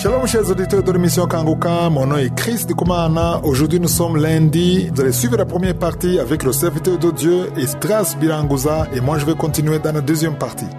Shalom chers auditeurs de l'émission Kanguka, mon nom est Chris Dikumana. Aujourd'hui nous sommes lundi. Vous allez suivre la première partie avec le serviteur de Dieu Estras Biranguza et moi je vais continuer dans la deuxième partie.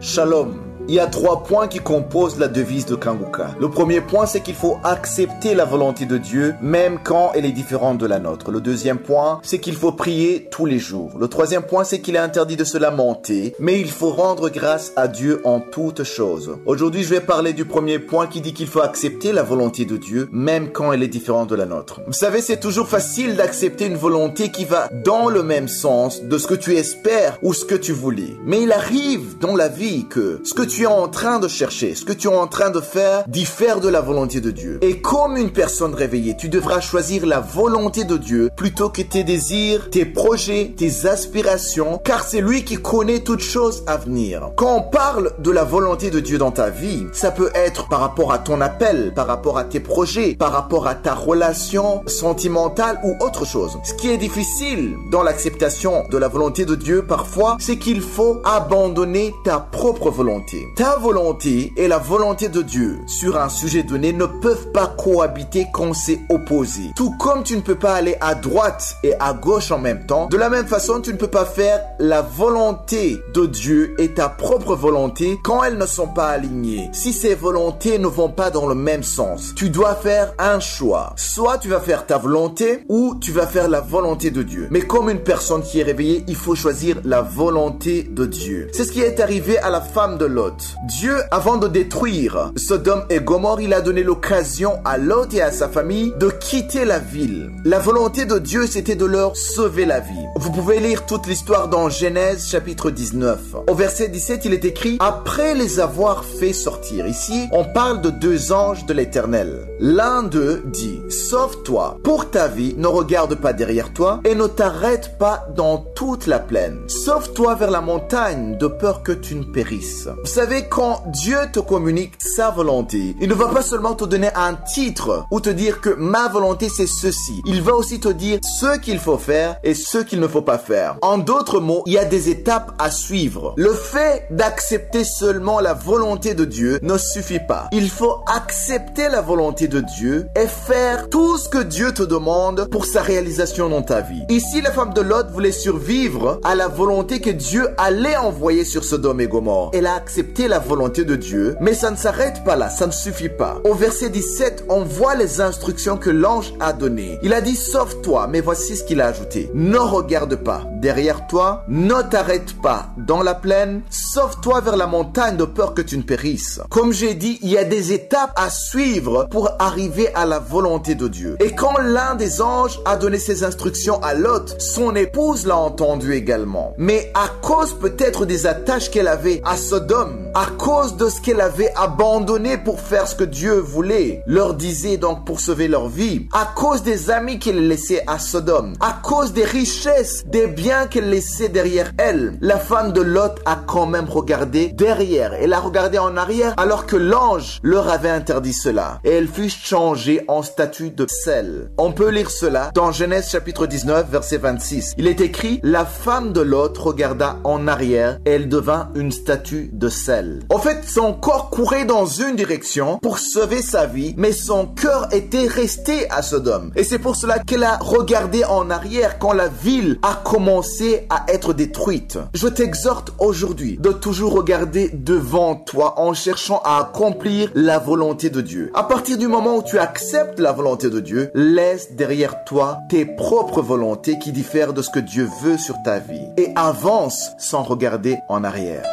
Shalom. Il y a 3 points qui composent la devise de Kanguka. Le premier point, c'est qu'il faut accepter la volonté de Dieu, même quand elle est différente de la nôtre. Le deuxième point, c'est qu'il faut prier tous les jours. Le troisième point, c'est qu'il est interdit de se lamenter, mais il faut rendre grâce à Dieu en toutes choses. Aujourd'hui, je vais parler du premier point qui dit qu'il faut accepter la volonté de Dieu, même quand elle est différente de la nôtre. Vous savez, c'est toujours facile d'accepter une volonté qui va dans le même sens de ce que tu espères ou ce que tu voulais. Mais il arrive dans la vie que ce que tu es en train de chercher, ce que tu es en train de faire, diffère de la volonté de Dieu. Et comme une personne réveillée, tu devras choisir la volonté de Dieu plutôt que tes désirs, tes projets, tes aspirations, car c'est lui qui connaît toutes choses à venir. Quand on parle de la volonté de Dieu dans ta vie, ça peut être par rapport à ton appel, par rapport à tes projets, par rapport à ta relation sentimentale ou autre chose. Ce qui est difficile dans l'acceptation de la volonté de Dieu parfois, c'est qu'il faut abandonner ta propre volonté. Ta volonté et la volonté de Dieu sur un sujet donné ne peuvent pas cohabiter quand c'est opposé. Tout comme tu ne peux pas aller à droite et à gauche en même temps, de la même façon, tu ne peux pas faire la volonté de Dieu et ta propre volonté quand elles ne sont pas alignées. Si ces volontés ne vont pas dans le même sens, tu dois faire un choix. Soit tu vas faire ta volonté ou tu vas faire la volonté de Dieu. Mais comme une personne qui est réveillée, il faut choisir la volonté de Dieu. C'est ce qui est arrivé à la femme de Lot. Dieu, avant de détruire Sodome et Gomorrhe, il a donné l'occasion à Lot et à sa famille de quitter la ville. La volonté de Dieu, c'était de leur sauver la vie. Vous pouvez lire toute l'histoire dans Genèse chapitre 19. Au verset 17, il est écrit « Après les avoir fait sortir ». Ici, on parle de 2 anges de l'Éternel. L'un d'eux dit « Sauve-toi pour ta vie, ne regarde pas derrière toi et ne t'arrête pas dans toute la plaine. Sauve-toi vers la montagne de peur que tu ne périsses. » Vous savez, quand Dieu te communique sa volonté, il ne va pas seulement te donner un titre ou te dire que ma volonté c'est ceci. Il va aussi te dire ce qu'il faut faire et ce qu'il ne faut pas faire. En d'autres mots, il y a des étapes à suivre. Le fait d'accepter seulement la volonté de Dieu ne suffit pas. Il faut accepter la volonté de Dieu et faire tout ce que Dieu te demande pour sa réalisation dans ta vie. Ici, la femme de Lot voulait survivre à la volonté que Dieu allait envoyer sur Sodome et Gomorrhe. Elle a accepté la volonté de Dieu, mais ça ne s'arrête pas là, ça ne suffit pas. Au verset 17, on voit les instructions que l'ange a données. Il a dit « Sauve-toi », mais voici ce qu'il a ajouté. « Ne regarde pas derrière toi, ne t'arrête pas dans la plaine, sauve-toi vers la montagne de peur que tu ne périsses. » Comme j'ai dit, il y a des étapes à suivre pour arriver à la volonté de Dieu. Et quand l'un des anges a donné ses instructions à Lot, son épouse l'a entendu également. Mais à cause peut-être des attaches qu'elle avait à Sodome, à cause de ce qu'elle avait abandonné pour faire ce que Dieu voulait, leur disait donc pour sauver leur vie, à cause des amis qu'elle laissait à Sodome, à cause des richesses, des biens qu'elle laissait derrière elle, la femme de Lot a quand même regardé derrière. Elle a regardé en arrière alors que l'ange leur avait interdit cela. Et elle fut changée en statue de sel. On peut lire cela dans Genèse chapitre 19 verset 26. Il est écrit « La femme de Lot regarda en arrière et elle devint une statue de sel. » En fait, son corps courait dans une direction pour sauver sa vie, mais son cœur était resté à Sodome. Et c'est pour cela qu'elle a regardé en arrière quand la ville a commencé à être détruite. Je t'exhorte aujourd'hui de toujours regarder devant toi en cherchant à accomplir la volonté de Dieu. À partir du moment où tu acceptes la volonté de Dieu, laisse derrière toi tes propres volontés qui diffèrent de ce que Dieu veut sur ta vie et avance sans regarder en arrière.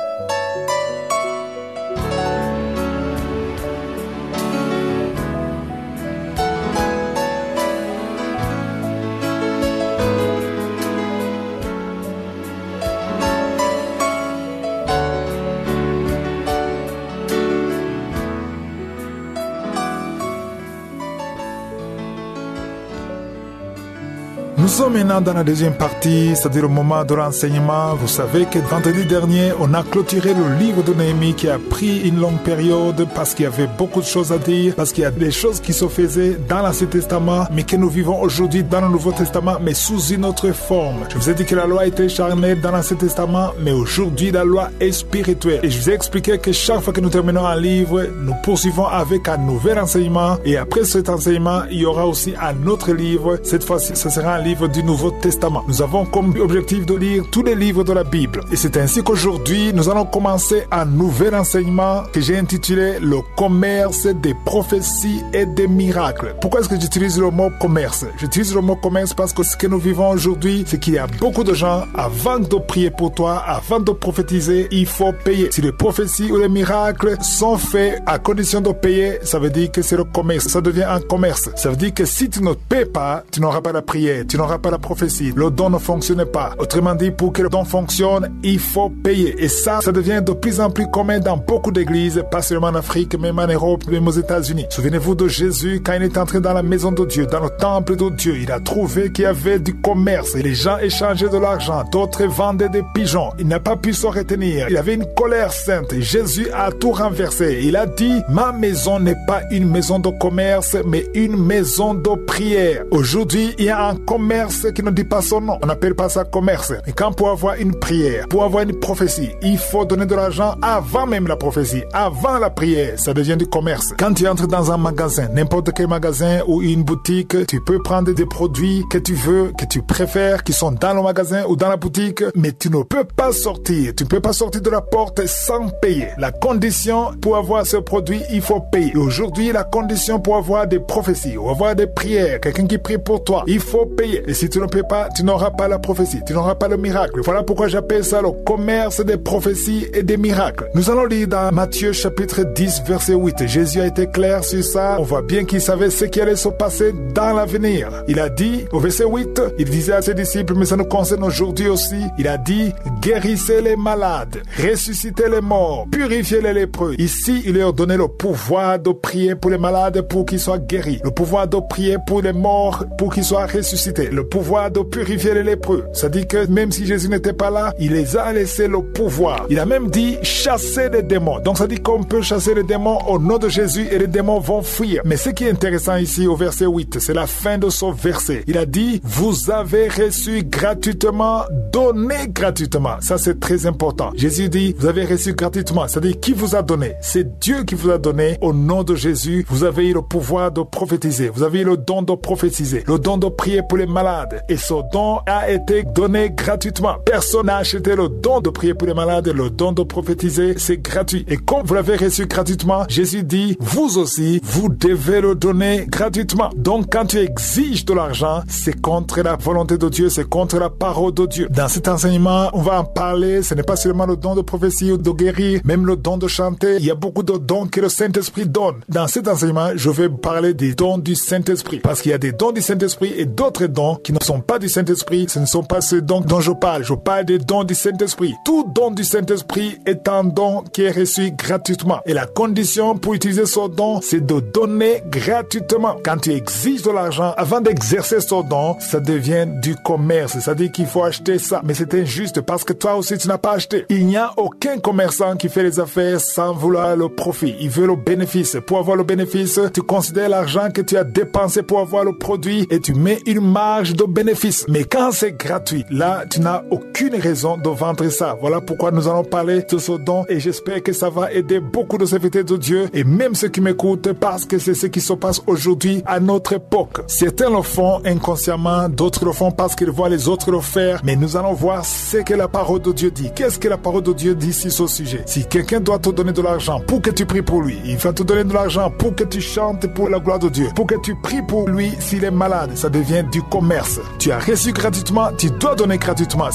Nous sommes maintenant dans la deuxième partie, c'est-à-dire le moment de l'enseignement. Vous savez que vendredi dernier, on a clôturé le livre de Néhémie qui a pris une longue période parce qu'il y avait beaucoup de choses à dire, parce qu'il y a des choses qui se faisaient dans l'Ancien Testament, mais que nous vivons aujourd'hui dans le Nouveau Testament, mais sous une autre forme. Je vous ai dit que la loi était charnelle dans l'Ancien Testament, mais aujourd'hui, la loi est spirituelle. Et je vous ai expliqué que chaque fois que nous terminons un livre, nous poursuivons avec un nouvel enseignement. Et après cet enseignement, il y aura aussi un autre livre. Cette fois-ci, ce sera un livre du Nouveau Testament. Nous avons comme objectif de lire tous les livres de la Bible. Et c'est ainsi qu'aujourd'hui, nous allons commencer un nouvel enseignement que j'ai intitulé « Le commerce des prophéties et des miracles ». Pourquoi est-ce que j'utilise le mot commerce? J'utilise le mot commerce parce que ce que nous vivons aujourd'hui, c'est qu'il y a beaucoup de gens, avant de prier pour toi, avant de prophétiser, il faut payer. Si les prophéties ou les miracles sont faits à condition de payer, ça veut dire que c'est le commerce. Ça devient un commerce. Ça veut dire que si tu ne paies pas, tu n'auras pas la prière, tu n'auras pas la prophétie. Le don ne fonctionne pas. Autrement dit, pour que le don fonctionne, il faut payer. Et ça devient de plus en plus commun dans beaucoup d'églises, pas seulement en Afrique, même en Europe, même aux États-Unis. Souvenez-vous de Jésus quand il est entré dans la maison de Dieu, dans le temple de Dieu. Il a trouvé qu'il y avait du commerce et les gens échangeaient de l'argent. D'autres vendaient des pigeons. Il n'a pas pu se retenir. Il avait une colère sainte. Et Jésus a tout renversé. Il a dit, ma maison n'est pas une maison de commerce, mais une maison de prière. Aujourd'hui, il y a un commerce qui ne dit pas son nom. On n'appelle pas ça commerce. Mais quand pour avoir une prière, pour avoir une prophétie, il faut donner de l'argent avant même la prophétie, avant la prière. Ça devient du commerce. Quand tu entres dans un magasin, n'importe quel magasin ou une boutique, tu peux prendre des produits que tu veux, que tu préfères, qui sont dans le magasin ou dans la boutique, mais tu ne peux pas sortir. Tu ne peux pas sortir de la porte sans payer. La condition pour avoir ce produit, il faut payer. Et aujourd'hui, la condition pour avoir des prophéties ou avoir des prières, quelqu'un qui prie pour toi, il faut payer. Et si tu ne payes pas, tu n'auras pas la prophétie, tu n'auras pas le miracle. Voilà pourquoi j'appelle ça le commerce des prophéties et des miracles. Nous allons lire dans Matthieu chapitre 10 verset 8. Jésus a été clair sur ça. On voit bien qu'il savait ce qui allait se passer dans l'avenir. Il a dit, au verset 8, il disait à ses disciples, mais ça nous concerne aujourd'hui aussi, il a dit, guérissez les malades, ressuscitez les morts, purifiez les lépreux. Ici, il leur donnait le pouvoir de prier pour les malades pour qu'ils soient guéris, le pouvoir de prier pour les morts pour qu'ils soient ressuscités, le pouvoir de purifier les lépreux. Ça dit que même si Jésus n'était pas là, il les a laissé le pouvoir. Il a même dit chasser les démons. Donc ça dit qu'on peut chasser les démons au nom de Jésus et les démons vont fuir. Mais ce qui est intéressant ici au verset 8, c'est la fin de ce verset. Il a dit, vous avez reçu gratuitement, donné gratuitement. Ça c'est très important. Jésus dit, vous avez reçu gratuitement. C'est-à-dire qui vous a donné? C'est Dieu qui vous a donné. Au nom de Jésus, vous avez eu le pouvoir de prophétiser. Vous avez eu le don de prophétiser, le don de prier pour les malades. Et ce don a été donné gratuitement. Personne n'a acheté le don de prier pour les malades, le don de prophétiser, c'est gratuit. Et comme vous l'avez reçu gratuitement, Jésus dit, vous aussi, vous devez le donner gratuitement. Donc quand tu exiges de l'argent, c'est contre la volonté de Dieu, c'est contre la parole de Dieu. Dans cet enseignement, on va en parler. Ce n'est pas seulement le don de prophétie ou de guérir, même le don de chanter. Il y a beaucoup de dons que le Saint-Esprit donne. Dans cet enseignement, je vais parler des dons du Saint-Esprit. Parce qu'il y a des dons du Saint-Esprit et d'autres dons qui ne sont pas du Saint-Esprit. Ce ne sont pas ceux dons dont je parle. Je parle des dons du Saint-Esprit. Tout don du Saint-Esprit est un don qui est reçu gratuitement. Et la condition pour utiliser ce don, c'est de donner gratuitement. Quand tu exiges de l'argent, avant d'exercer ce don, ça devient du commerce. Ça dit qu'il faut acheter ça. Mais c'est injuste parce que toi aussi, tu n'as pas acheté. Il n'y a aucun commerçant qui fait les affaires sans vouloir le profit. Il veut le bénéfice. Pour avoir le bénéfice, tu considères l'argent que tu as dépensé pour avoir le produit et tu mets une marge de bénéfice. Mais quand c'est gratuit, là, tu n'as aucune raison de vendre ça. Voilà pourquoi nous allons parler de ce don et j'espère que ça va aider beaucoup de serviteurs de Dieu et même ceux qui m'écoutent parce que c'est ce qui se passe aujourd'hui à notre époque. Certains le font inconsciemment, d'autres le font parce qu'ils voient les autres le faire, mais nous allons voir ce que la parole de Dieu dit. Qu'est-ce que la parole de Dieu dit sur ce sujet? Si quelqu'un doit te donner de l'argent pour que tu pries pour lui, il va te donner de l'argent pour que tu chantes pour la gloire de Dieu, pour que tu pries pour lui s'il est malade, ça devient du commerce. Tu as reçu gratuitement, tu dois donner gratuitement.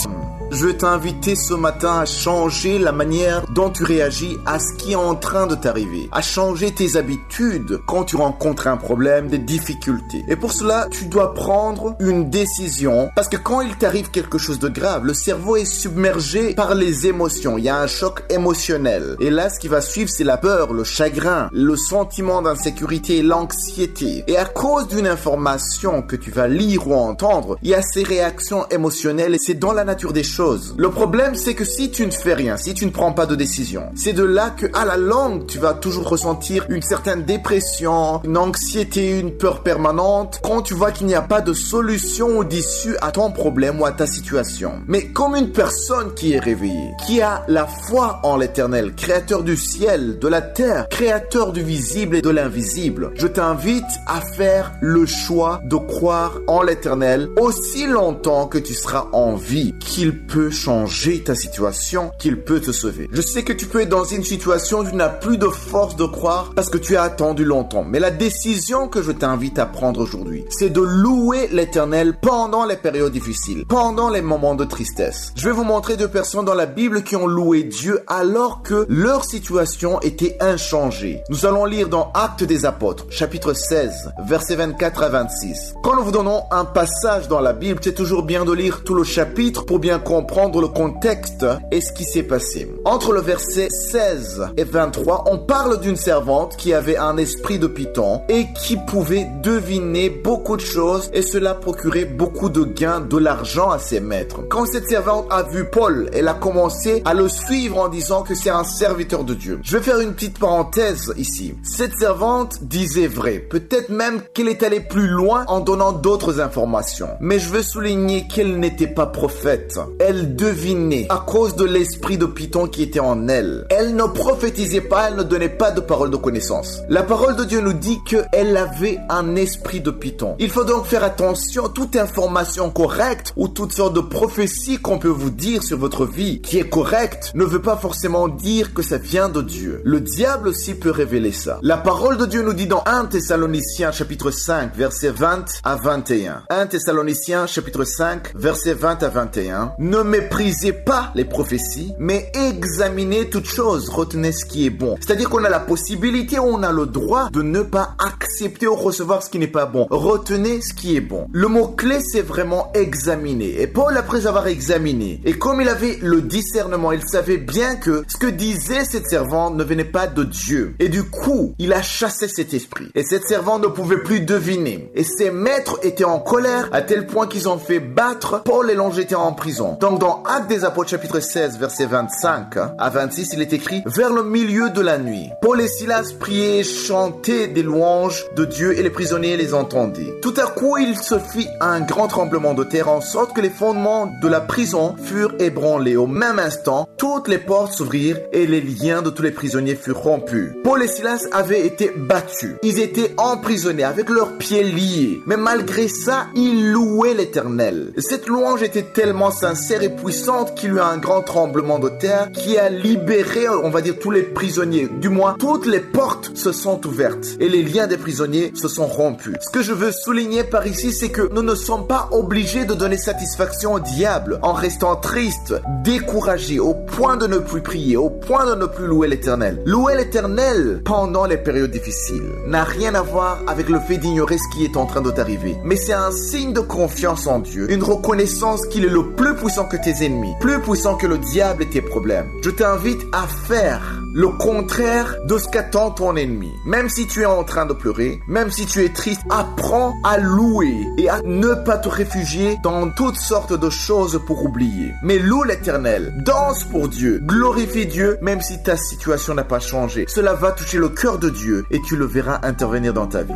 Je vais t'inviter ce matin à changer la manière dont tu réagis à ce qui est en train de t'arriver, à changer tes habitudes quand tu rencontres un problème, des difficultés. Et pour cela, tu dois prendre une décision, parce que quand il t'arrive quelque chose de grave, le cerveau est submergé par les émotions. Il y a un choc émotionnel. Et là, ce qui va suivre, c'est la peur, le chagrin, le sentiment d'insécurité et l'anxiété. Et à cause d'une information que tu vas lire ou entendre, il y a ces réactions émotionnelles et c'est dans la nature des choses. Le problème, c'est que si tu ne fais rien, si tu ne prends pas de décision, c'est de là que, à la longue, tu vas toujours ressentir une certaine dépression, une anxiété, une peur permanente, quand tu vois qu'il n'y a pas de solution ou d'issue à ton problème ou à ta situation. Mais comme une personne qui est réveillée, qui a la foi en l'Éternel, créateur du ciel, de la terre, créateur du visible et de l'invisible, je t'invite à faire le choix de croire en l'Éternel aussi longtemps que tu seras en vie, qu'il peut changer ta situation, qu'il peut te sauver. Je sais que tu peux être dans une situation où tu n'as plus de force de croire parce que tu as attendu longtemps. Mais la décision que je t'invite à prendre aujourd'hui, c'est de louer l'Éternel pendant les périodes difficiles, pendant les moments de tristesse. Je vais vous montrer deux personnes dans la Bible qui ont loué Dieu alors que leur situation était inchangée. Nous allons lire dans Actes des Apôtres, chapitre 16, versets 24 à 26. Quand nous vous donnons un passage dans la Bible, c'est toujours bien de lire tout le chapitre pour bien comprendre le contexte et ce qui s'est passé. Entre le verset 16 et 23, on parle d'une servante qui avait un esprit de python et qui pouvait deviner beaucoup de choses et cela procurait beaucoup de gains, de l'argent à ses maîtres. Quand cette servante a vu Paul, elle a commencé à le suivre en disant que c'est un serviteur de Dieu. Je vais faire une petite parenthèse ici. Cette servante disait vrai. Peut-être même qu'elle est allée plus loin en donnant d'autres informations. Mais je veux souligner qu'elle n'était pas prophète. Elle devinait à cause de l'esprit de python qui était en elle. Elle ne prophétisait pas, elle ne donnait pas de parole de connaissance. La parole de Dieu nous dit qu'elle avait un esprit de python. Il faut donc faire attention à toute information correcte ou toute sorte de prophétie qu'on peut vous dire sur votre vie qui est correcte ne veut pas forcément dire que ça vient de Dieu. Le diable aussi peut révéler ça. La parole de Dieu nous dit dans 1 Thessaloniciens chapitre 5 versets 20 à 21. 1 Thessaloniciens chapitre 5 versets 20 à 21. Ne méprisez pas les prophéties, mais examinez toutes choses, retenez ce qui est bon. C'est-à-dire qu'on a la possibilité, on a le droit de ne pas accepter ou recevoir ce qui n'est pas bon. Retenez ce qui est bon. Le mot-clé, c'est vraiment examiner. Et Paul, après avoir examiné, et comme il avait le discernement, il savait bien que ce que disait cette servante ne venait pas de Dieu. Et du coup, il a chassé cet esprit. Et cette servante ne pouvait plus deviner. Et ses maîtres étaient en colère à tel point qu'ils ont fait battre Paul et l'ont jeté en prison. Donc dans Actes des Apôtres chapitre 16 verset 25 à 26, il est écrit: vers le milieu de la nuit, Paul et Silas priaient et chantaient des louanges de Dieu et les prisonniers les entendaient. Tout à coup, il se fit un grand tremblement de terre en sorte que les fondements de la prison furent ébranlés. Au même instant, toutes les portes s'ouvrirent et les liens de tous les prisonniers furent rompus. Paul et Silas avaient été battus. Ils étaient emprisonnés avec leurs pieds liés. Mais malgré ça, ils louaient l'Éternel. Cette louange était tellement sincère et puissante qu'il y eut un grand tremblement de terre qui a libéré, on va dire, tous les prisonniers. Du moins, toutes les portes se sont ouvertes et les liens des prisonniers se sont rompus. Ce que je veux souligner par ici, c'est que nous ne sommes pas obligés de donner satisfaction au diable en restant tristes, découragés, au point de ne plus prier, au point de ne plus louer l'Éternel. Louer l'Éternel pendant les périodes difficiles n'a rien à voir avec le fait d'ignorer ce qui est en train de t'arriver. Mais c'est un signe de confiance en Dieu, une reconnaissance qu'il est le plus puissant que tes ennemis, plus puissant que le diable et tes problèmes. Je t'invite à faire le contraire de ce qu'attend ton ennemi. Même si tu es en train de pleurer, même si tu es triste, apprends à louer et à ne pas te réfugier dans toutes sortes de choses pour oublier. Mais loue l'Éternel, danse pour Dieu, glorifie Dieu, même si ta situation n'a pas changé. Cela va toucher le cœur de Dieu et tu le verras intervenir dans ta vie.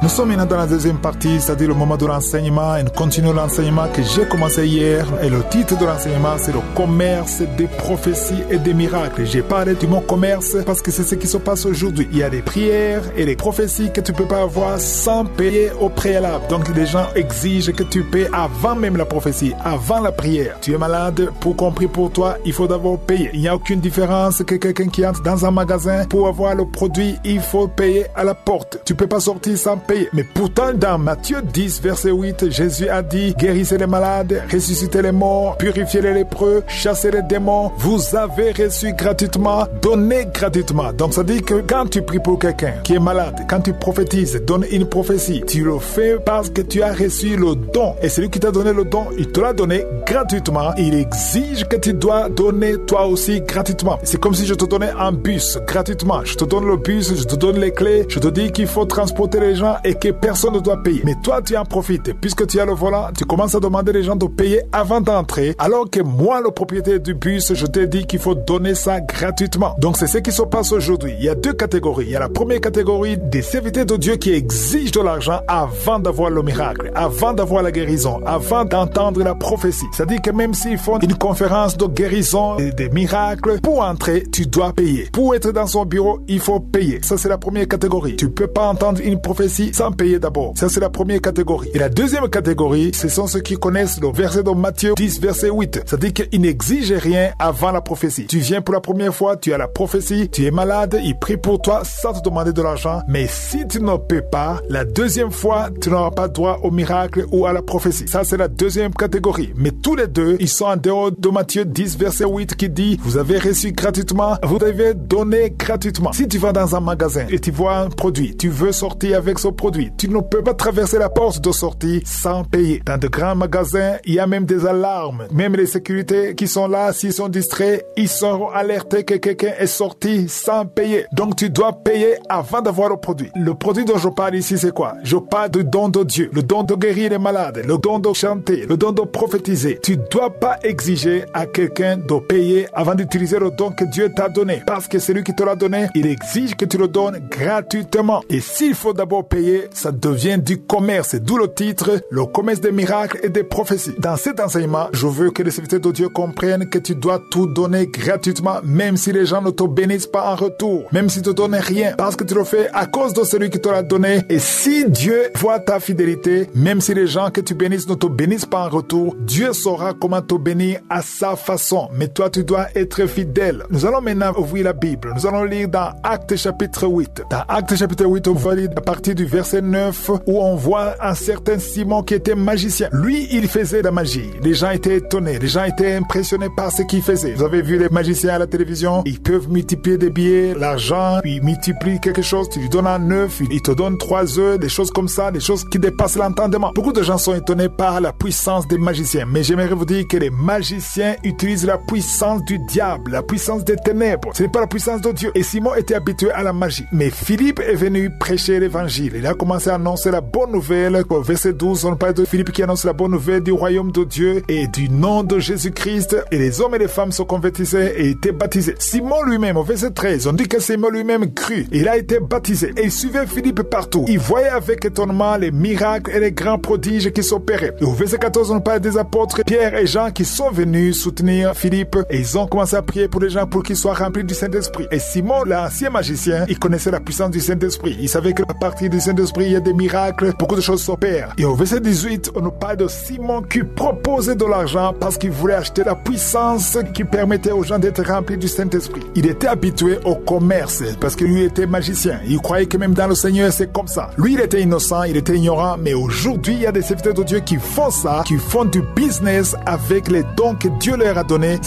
Nous sommes maintenant dans la deuxième partie, c'est-à-dire le moment de l'enseignement, et nous continuons l'enseignement que j'ai commencé hier. Et le titre de l'enseignement, c'est le commerce des prophéties et des miracles. J'ai parlé du mot commerce parce que c'est ce qui se passe aujourd'hui. Il y a des prières et des prophéties que tu ne peux pas avoir sans payer au préalable. Donc les gens exigent que tu payes avant même la prophétie, avant la prière. Tu es malade, pour compris pour toi, il faut d'abord payer. Il n'y a aucune différence que quelqu'un qui entre dans un magasin pour avoir le produit, il faut payer à la porte. Tu ne peux pas sortir sans payer. Mais pourtant, dans Matthieu 10, verset 8, Jésus a dit, guérissez les malades, ressuscitez les morts, purifiez les lépreux, chassez les démons. Vous avez reçu gratuitement, donnez gratuitement. Donc ça dit que quand tu pries pour quelqu'un qui est malade, quand tu prophétises, donne une prophétie, tu le fais parce que tu as reçu le don. Et celui qui t'a donné le don, il te l'a donné gratuitement. Il exige que tu dois donner toi aussi gratuitement. C'est comme si je te donnais un bus gratuitement. Je te donne le bus, je te donne les clés, je te dis qu'il faut transporter les gens et que personne ne doit payer. Mais toi, tu en profites. Puisque tu as le volant, tu commences à demander les gens de payer avant d'entrer, alors que moi, le propriétaire du bus, je t'ai dit qu'il faut donner ça gratuitement. Donc, c'est ce qui se passe aujourd'hui. Il y a deux catégories. Il y a la première catégorie des serviteurs de Dieu qui exigent de l'argent avant d'avoir le miracle, avant d'avoir la guérison, avant d'entendre la prophétie. C'est-à-dire que même s'ils font une conférence de guérison et des miracles, pour entrer, tu dois payer. Pour être dans son bureau, il faut payer. Ça, c'est la première catégorie. Tu peux pas entendre une prophétie sans payer d'abord. Ça, c'est la première catégorie. Et la deuxième catégorie, ce sont ceux qui connaissent le verset de Matthieu 10, verset 8. C'est-à-dire qu'ils n'exigent rien avant la prophétie. Tu viens pour la première fois, tu as la prophétie, tu es malade, ils prient pour toi sans te demander de l'argent. Mais si tu ne paies pas, la deuxième fois, tu n'auras pas droit au miracle ou à la prophétie. Ça, c'est la deuxième catégorie. Mais tous les deux, ils sont en dehors de Matthieu 10, verset 8 qui dit, vous avez reçu gratuitement, vous devez donner gratuitement. Si tu vas dans un magasin et tu vois un produit, tu veux sortir avec ce produit, tu ne peux pas traverser la porte de sortie sans payer. Dans de grands magasins, il y a même des alarmes. Même les sécurités qui sont là, s'ils sont distraits, ils seront alertés que quelqu'un est sorti sans payer. Donc tu dois payer avant d'avoir le produit. Le produit dont je parle ici, c'est quoi? Je parle du don de Dieu, le don de guérir les malades, le don de chanter, le don de prophétiser. Tu dois pas exiger à quelqu'un de payer avant d'utiliser le don que Dieu t'a donné. Parce que celui qui te l'a donné, il exige que tu le donnes gratuitement. Et s'il faut d'abord payer, ça devient du commerce. D'où le titre, le commerce des miracles et des prophéties. Dans cet enseignement, je veux que les serviteurs de Dieu comprennent que tu dois tout donner gratuitement, même si les gens ne te bénissent pas en retour, même s'ils ne te donnent rien, parce que tu le fais à cause de celui qui te l'a donné. Et si Dieu voit ta fidélité, même si les gens que tu bénisses ne te bénissent pas en retour, Dieu saura comment te bénir à sa façon. Mais toi, tu dois être fidèle. Nous allons maintenant ouvrir la Bible. Nous allons lire dans Actes chapitre 8. Dans Actes chapitre 8, on va lire à partir du verset 9, où on voit un certain Simon qui était magicien. Lui, il faisait la magie. Les gens étaient étonnés. Les gens étaient impressionnés par ce qu'il faisait. Vous avez vu les magiciens à la télévision? Ils peuvent multiplier des billets, l'argent, puis ils multiplient quelque chose. Tu lui donnes un œuf, il te donne 3 œufs, des choses comme ça, des choses qui dépassent l'entendement. Beaucoup de gens sont étonnés par la puissance des magiciens. Mais j'aimerais vous dire que les magiciens utilisent la puissance du diable, la puissance des ténèbres. Ce n'est pas la puissance de Dieu. Et Simon était habitué à la magie. Mais Philippe est venu prêcher l'évangile. Il a commencé à annoncer la bonne nouvelle. Au verset 12, on parle de Philippe qui annonce la bonne nouvelle du royaume de Dieu et du nom de Jésus-Christ. Et les hommes et les femmes se convertissaient et étaient baptisés. Simon lui-même, au verset 13, on dit que Simon lui-même crut. Il a été baptisé et il suivait Philippe partout. Il voyait avec étonnement les miracles et les grands prodiges qui s'opéraient. Et au verset 14, on parle des apôtres Pierre et Jean qui sont venus soutenir Philippe et ils ont commencé à prier pour les gens pour qu'ils soient remplis du Saint-Esprit. Et Simon, l'ancien magicien, il connaissait la puissance du Saint-Esprit. Il savait qu'à partir du Saint-Esprit, il y a des miracles, beaucoup de choses s'opèrent. Et au verset 18, on nous parle de Simon qui proposait de l'argent parce qu'il voulait acheter la puissance qui permettait aux gens d'être remplis du Saint-Esprit. Il était habitué au commerce parce que lui était magicien. Il croyait que même dans le Seigneur, c'est comme ça. Lui, il était innocent, il était ignorant, mais aujourd'hui, il y a des serviteurs de Dieu qui font ça, qui font du business avec les dons que Dieu leur a donnés.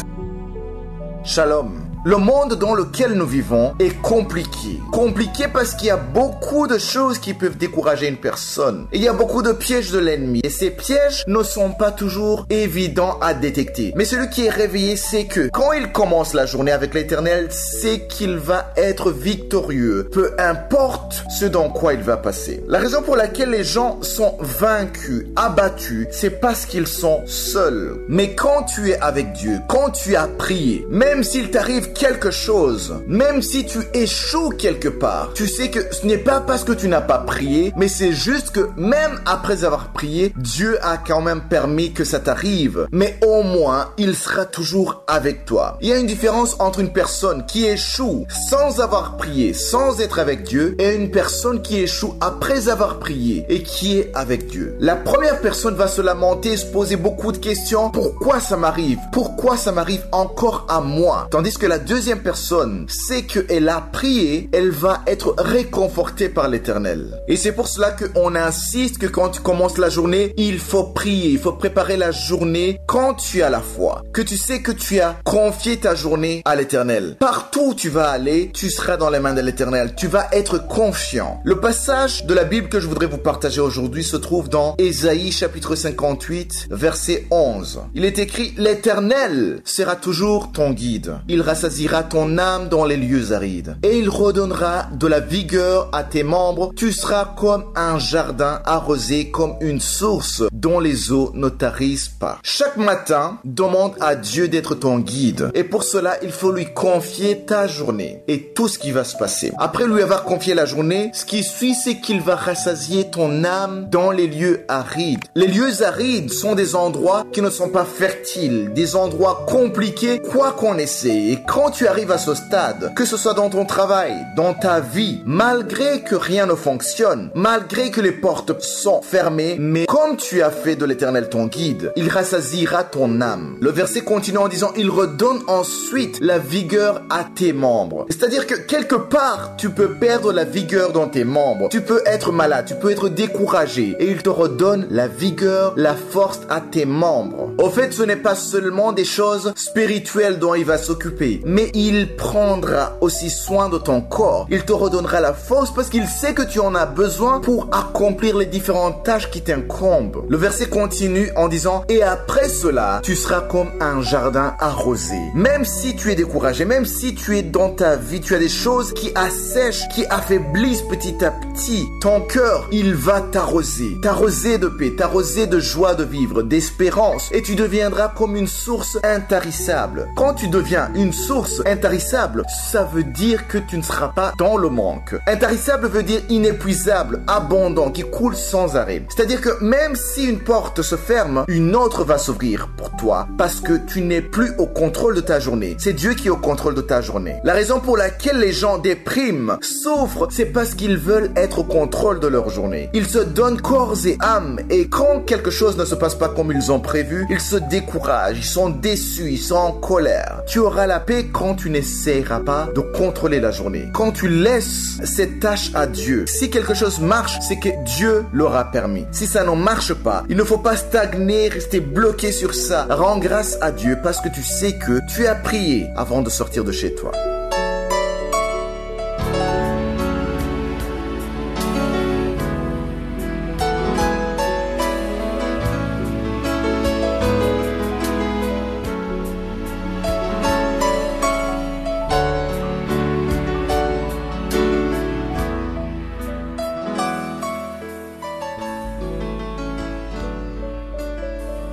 Shalom. Le monde dans lequel nous vivons est compliqué. Compliqué parce qu'il y a beaucoup de choses qui peuvent décourager une personne. Il y a beaucoup de pièges de l'ennemi. Et ces pièges ne sont pas toujours évidents à détecter. Mais celui qui est réveillé sait que quand il commence la journée avec l'Éternel, c'est qu'il va être victorieux. Peu importe ce dans quoi il va passer. La raison pour laquelle les gens sont vaincus, abattus, c'est parce qu'ils sont seuls. Mais quand tu es avec Dieu, quand tu as prié, même s'il t'arrive quelque chose, même si tu échoues quelque part, tu sais que ce n'est pas parce que tu n'as pas prié, mais c'est juste que même après avoir prié, Dieu a quand même permis que ça t'arrive. Mais au moins, il sera toujours avec toi. Il y a une différence entre une personne qui échoue sans avoir prié, sans être avec Dieu, et une personne qui échoue après avoir prié et qui est avec Dieu. La première personne va se lamenter et se poser beaucoup de questions. Pourquoi ça m'arrive? Pourquoi ça m'arrive encore à moi? Tandis que la deuxième personne sait qu'elle a prié, elle va être réconfortée par l'Éternel. Et c'est pour cela qu'on insiste que quand tu commences la journée, il faut prier, il faut préparer la journée quand tu as la foi. Que tu sais que tu as confié ta journée à l'Éternel. Partout où tu vas aller, tu seras dans les mains de l'Éternel. Tu vas être confiant. Le passage de la Bible que je voudrais vous partager aujourd'hui se trouve dans Ésaïe chapitre 58, verset 11. Il est écrit: l'Éternel sera toujours ton guide. Il rassasiera ton âme dans les lieux arides. Et il redonnera de la vigueur à tes membres. Tu seras comme un jardin arrosé, comme une source dont les eaux ne tarissent pas. Chaque matin, demande à Dieu d'être ton guide. Et pour cela, il faut lui confier ta journée et tout ce qui va se passer. Après lui avoir confié la journée, ce qui suit, c'est qu'il va rassasier ton âme dans les lieux arides. Les lieux arides sont des endroits qui ne sont pas fertiles, des endroits compliqués, quoi qu'on essaie. Et quand tu arrives à ce stade, que ce soit dans ton travail, dans ta vie, malgré que rien ne fonctionne, malgré que les portes sont fermées, mais comme tu as fait de l'Éternel ton guide, il rassasiera ton âme. Le verset continue en disant: il redonne ensuite la vigueur à tes membres. C'est-à-dire que quelque part, tu peux perdre la vigueur dans tes membres. Tu peux être malade, tu peux être découragé, et il te redonne la vigueur, la force à tes membres. Au fait, ce n'est pas seulement des choses spirituelles dont il va s'occuper, mais il prendra aussi soin de ton corps. Il te redonnera la force parce qu'il sait que tu en as besoin pour accomplir les différentes tâches qui t'incombent. Le verset continue en disant: et après cela, tu seras comme un jardin arrosé. Même si tu es découragé, même si tu es dans ta vie, tu as des choses qui assèchent, qui affaiblissent petit à petit ton cœur, il va t'arroser de paix, t'arroser de joie de vivre, d'espérance, et tu deviendras comme une source intarissable. Quand tu deviens une source intarissable, ça veut dire que tu ne seras pas dans le manque. Intarissable veut dire inépuisable, abondant, qui coule sans arrêt. C'est-à-dire que même si une porte se ferme, une autre va s'ouvrir pour toi, parce que tu n'es plus au contrôle de ta journée. C'est Dieu qui est au contrôle de ta journée. La raison pour laquelle les gens dépriment, souffrent, c'est parce qu'ils veulent être au contrôle de leur journée. Ils se donnent corps et âme, et quand quelque chose ne se passe pas comme ils ont prévu, ils se découragent, ils sont déçus, ils sont en colère. Tu auras la paix quand tu n'essaieras pas de contrôler la journée. Quand tu laisses cette tâche à Dieu. Si quelque chose marche, c'est que Dieu l'aura permis. Si ça ne marche pas, il ne faut pas stagner, rester bloqué sur ça. Rends grâce à Dieu parce que tu sais que tu as prié avant de sortir de chez toi.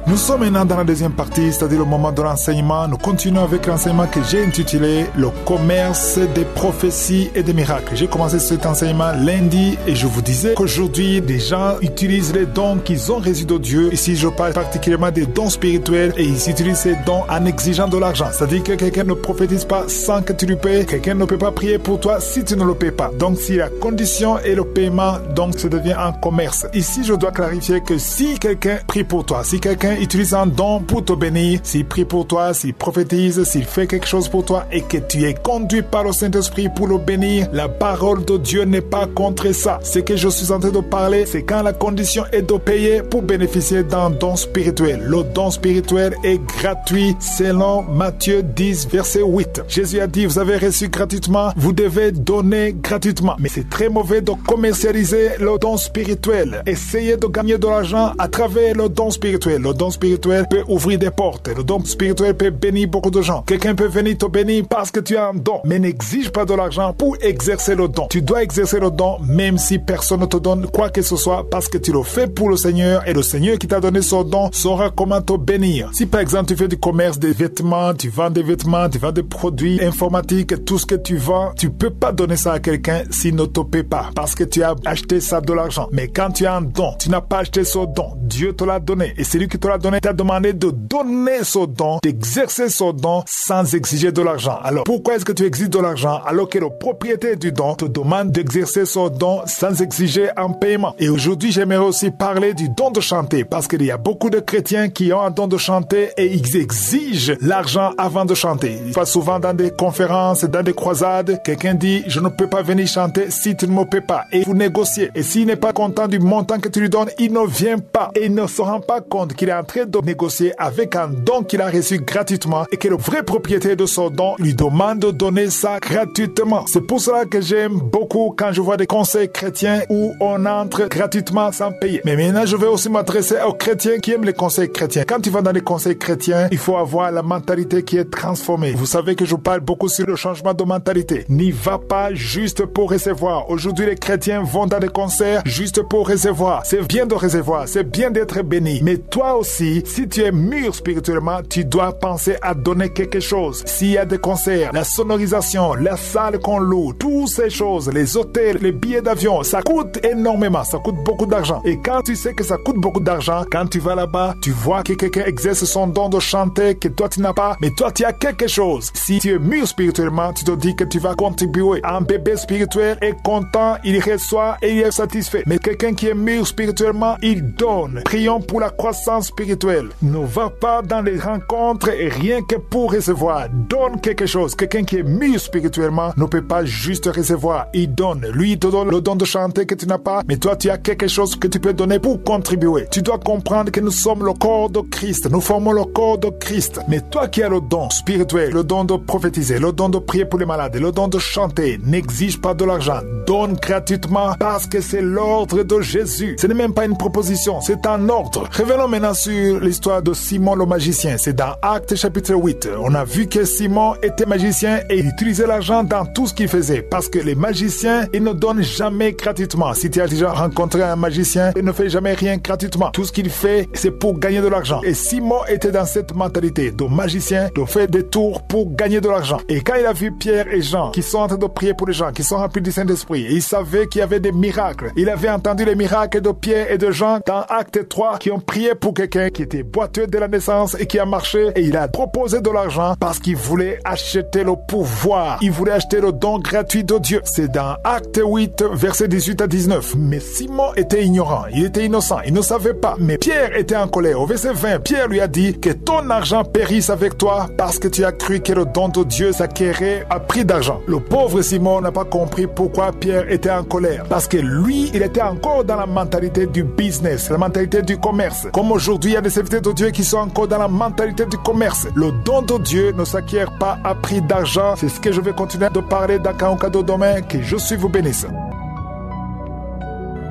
Nous sommes maintenant dans la deuxième partie, c'est-à-dire le moment de l'enseignement. Nous continuons avec l'enseignement que j'ai intitulé « Le commerce des prophéties et des miracles ». J'ai commencé cet enseignement lundi et je vous disais qu'aujourd'hui, des gens utilisent les dons qu'ils ont reçus de Dieu. Ici, je parle particulièrement des dons spirituels et ils utilisent ces dons en exigeant de l'argent. C'est-à-dire que quelqu'un ne prophétise pas sans que tu lui payes. Quelqu'un ne peut pas prier pour toi si tu ne le payes pas. Donc, si la condition est le paiement, donc ça devient un commerce. Ici, je dois clarifier que si quelqu'un prie pour toi, si quelqu'un utilise un don pour te bénir, s'il prie pour toi, s'il prophétise, s'il fait quelque chose pour toi et que tu es conduit par le Saint-Esprit pour le bénir, la parole de Dieu n'est pas contre ça. Ce que je suis en train de parler, c'est quand la condition est de payer pour bénéficier d'un don spirituel. Le don spirituel est gratuit selon Matthieu 10, verset 8. Jésus a dit, vous avez reçu gratuitement, vous devez donner gratuitement. Mais c'est très mauvais de commercialiser le don spirituel. Essayez de gagner de l'argent à travers le don spirituel. Le don spirituel peut ouvrir des portes. Le don spirituel peut bénir beaucoup de gens. Quelqu'un peut venir te bénir parce que tu as un don, mais n'exige pas de l'argent pour exercer le don. Tu dois exercer le don même si personne ne te donne quoi que ce soit, parce que tu le fais pour le Seigneur, et le Seigneur qui t'a donné son don saura comment te bénir. Si par exemple tu fais du commerce des vêtements, tu vends des vêtements, tu vends des produits informatiques, tout ce que tu vends, tu peux pas donner ça à quelqu'un s'il ne te paie pas, parce que tu as acheté ça de l'argent. Mais quand tu as un don, tu n'as pas acheté ce don, Dieu te l'a donné, et celui qui te l'a donné t'a demandé de donner ce don, d'exercer ce don sans exiger de l'argent. Alors pourquoi est-ce que tu exiges de l'argent alors que le propriétaire du don te demande d'exercer ce don sans exiger un paiement? Et aujourd'hui, j'aimerais aussi parler du don de chanter, parce qu'il y a beaucoup de chrétiens qui ont un don de chanter et ils exigent l'argent avant de chanter. Il va souvent dans des conférences, dans des croisades, quelqu'un dit « Je ne peux pas venir chanter si tu ne me paies pas ». Et vous négociez. Et s'il n'est pas content du montant que tu lui donnes, il ne vient pas. Et il ne se rend pas compte qu'il est en train de négocier avec un don qu'il a reçu gratuitement et que le vrai propriétaire de son don lui demande de donner ça gratuitement. C'est pour cela que j'aime beaucoup quand je vois des conseils chrétiens où on entre gratuitement sans payer. Mais maintenant, je vais aussi m'adresser aux chrétiens qui aiment les conseils chrétiens. Quand tu vas dans les conseils chrétiens, il faut avoir la mentalité qui est transformée. Vous savez que je parle beaucoup sur le changement de mentalité. N'y va pas juste pour recevoir. Aujourd'hui, les chrétiens vont dans des concerts juste pour recevoir. C'est bien de recevoir, c'est bien d'être béni. Mais toi aussi, si tu es mûr spirituellement, tu dois penser à donner quelque chose. S'il y a des concerts, la sonorisation, la salle qu'on loue, toutes ces choses, les hôtels, les billets d'avion, ça coûte énormément, ça coûte beaucoup d'argent. Et quand tu sais que ça coûte beaucoup d'argent, quand tu vas là-bas, tu vois que quelqu'un exerce son don de chanter, que toi tu n'as pas, mais toi tu as quelque chose. Si tu es mûr spirituellement, tu te dis que tu vas contribuer. Un bébé spirituel est content, il reçoit et il est satisfait. Mais quelqu'un qui est mûr spirituellement, il donne. Prions pour la croissance spirituelle. Ne va pas dans les rencontres et rien que pour recevoir. Donne quelque chose. Quelqu'un qui est mûr spirituellement ne peut pas juste recevoir. Il donne. Lui, il te donne le don de chanter que tu n'as pas, mais toi, tu as quelque chose que tu peux donner pour contribuer. Tu dois comprendre que nous sommes le corps de Christ. Nous formons le corps de Christ. Mais toi qui as le don spirituel, le don de prophétiser, le don de prier pour les malades, le don de chanter, n'exige pas de l'argent. Donne gratuitement parce que c'est l'ordre de Jésus. Ce n'est même pas une proposition, c'est un ordre. Revenons maintenant sur l'histoire de Simon le magicien. C'est dans Actes chapitre 8. On a vu que Simon était magicien et il utilisait l'argent dans tout ce qu'il faisait. Parce que les magiciens, ils ne donnent jamais gratuitement. Si tu as déjà rencontré un magicien, il ne fait jamais rien gratuitement. Tout ce qu'il fait, c'est pour gagner de l'argent. Et Simon était dans cette mentalité de magicien, de faire des tours pour gagner de l'argent. Et quand il a vu Pierre et Jean, qui sont en train de prier pour les gens, qui sont remplis du Saint-Esprit, et il savait qu'il y avait des miracles. Il avait entendu les miracles de Pierre et de Jean dans Acte 3, qui ont prié pour quelqu'un qui était boiteux de la naissance et qui a marché, et il a proposé de l'argent parce qu'il voulait acheter le pouvoir. Il voulait acheter le don gratuit de Dieu. C'est dans Acte 8, versets 18 à 19. Mais Simon était ignorant, il était innocent, il ne savait pas. Mais Pierre était en colère. Au verset 20, Pierre lui a dit que ton argent périsse avec toi parce que tu as cru que le don de Dieu s'acquérait à prix d'argent. Le pauvre Simon n'a pas compris pourquoi Pierre était en colère. Parce que lui, il était encore dans la mentalité du business, la mentalité du commerce. Comme aujourd'hui, il y a des serviteurs de Dieu qui sont encore dans la mentalité du commerce. Le don de Dieu ne s'acquiert pas à prix d'argent. C'est ce que je vais continuer de parler dans Kangoukado demain. Que je suis vous bénisse.